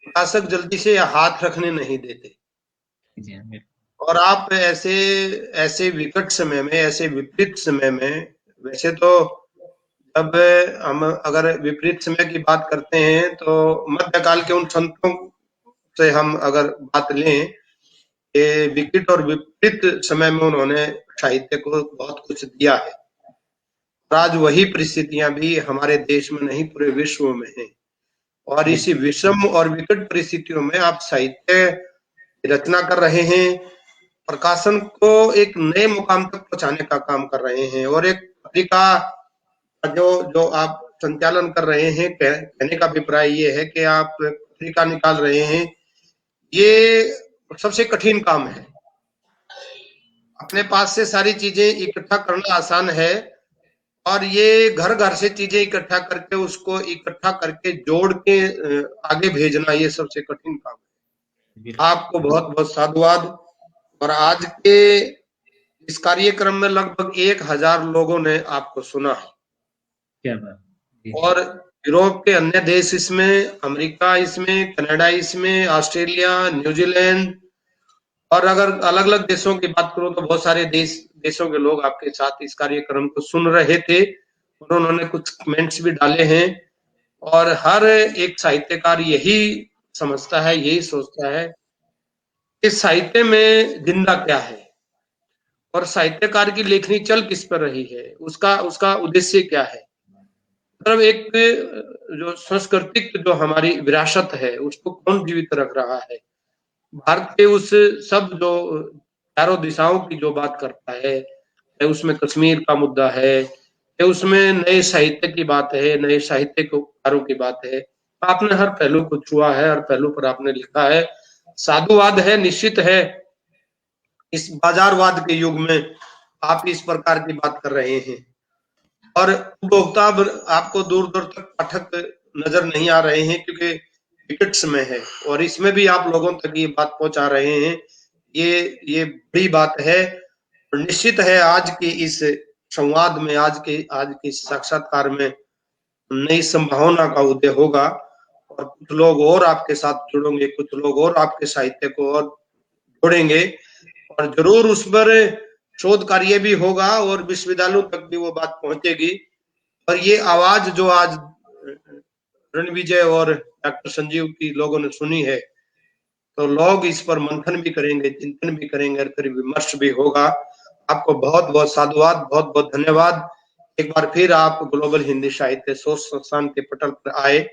प्रकाशक जल्दी से हाथ रखने नहीं देते। और आप ऐसे विकट समय में, ऐसे विपरीत समय में, वैसे तो जब हम अगर विपरीत समय की बात करते हैं तो मध्यकाल के उन संतों से हम अगर बात लें कि विकट और विपरीत समय में उन्होंने साहित्य को बहुत कुछ दिया है। आज वही परिस्थितियां भी हमारे देश में नहीं, पूरे विश्व में है। और इसी विषम और विकट परिस्थितियों में आप साहित्य रचना कर रहे हैं, प्रकाशन को एक नए मुकाम तक पहुंचाने का काम कर रहे हैं। और एक पत्रिका जो आप संचालन कर रहे हैं, कहने का अभिप्राय ये है कि आप पत्रिका निकाल रहे हैं, ये सबसे कठिन काम है। अपने पास से सारी चीजें इकट्ठा करना आसान है, और ये घर घर से चीजें इकट्ठा करके उसको इकट्ठा करके जोड़ के आगे भेजना, ये सबसे कठिन काम है। आपको बहुत बहुत साधुवाद। और आज के इस कार्यक्रम में लगभग 1000 लोगों ने आपको सुना है। क्या बात। और यूरोप के अन्य देश इसमें, अमेरिका इसमें, कनाडा इसमें, ऑस्ट्रेलिया, न्यूजीलैंड, और अगर अलग अलग देशों की बात करूं तो बहुत सारे देशों के लोग आपके साथ इस कार्यक्रम को सुन रहे थे, और उन्होंने कुछ कमेंट्स भी डाले हैं। और हर एक साहित्यकार यही समझता है, यही सोचता है कि साहित्य में जिंदा क्या है, और साहित्यकार की लेखनी चल किस पर रही है, उसका उद्देश्य क्या है। मतलब एक जो सांस्कृतिक जो हमारी विरासत है, उसको कौन जीवित रख रहा है। भारत के उस सब जो चारों दिशाओं की जो बात करता है, उसमें कश्मीर का मुद्दा है, उसमें नए साहित्य की बात है, नए साहित्यकारों की बात है। आपने हर पहलू को छुआ है, हर पहलू पर आपने लिखा है। साधुवाद है, निश्चित है। इस बाजारवाद के युग में आप इस प्रकार की बात कर रहे हैं, और उपभोक्ता आपको दूर दूर तक पाठक नजर नहीं आ रहे हैं, क्योंकि विकट समय है। और इसमें भी आप लोगों तक ये बात पहुंचा रहे हैं, ये बड़ी बात है। और निश्चित है आज की इस संवाद में, आज के साक्षात्कार में नई संभावना का उदय होगा, और कुछ लोग और आपके साथ जुड़ेंगे, कुछ लोग और आपके साहित्य को और जोड़ेंगे, और जरूर उस पर शोध कार्य भी होगा, और विश्वविद्यालयों तक भी वो बात पहुंचेगी। और ये आवाज जो आज रणविजय और डॉक्टर संजीव की लोगों ने सुनी है, तो लोग इस पर मंथन भी करेंगे, चिंतन भी करेंगे, और फिर विमर्श भी होगा। आपको बहुत बहुत साधुवाद, बहुत बहुत धन्यवाद। एक बार फिर आप ग्लोबल हिंदी साहित्य शोध संस्थान के पटल पर आए,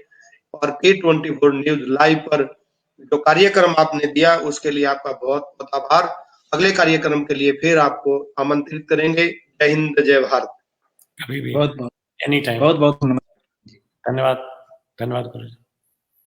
और K24 न्यूज लाइव पर जो कार्यक्रम आपने दिया, उसके लिए आपका बहुत बहुत आभार। अगले कार्यक्रम के लिए फिर आपको आमंत्रित करेंगे। जय हिंद, जय भारत। कभी भी, बहुत बहुत एनी टाइम। बहुत बहुत धन्यवाद, धन्यवाद गुरु जी।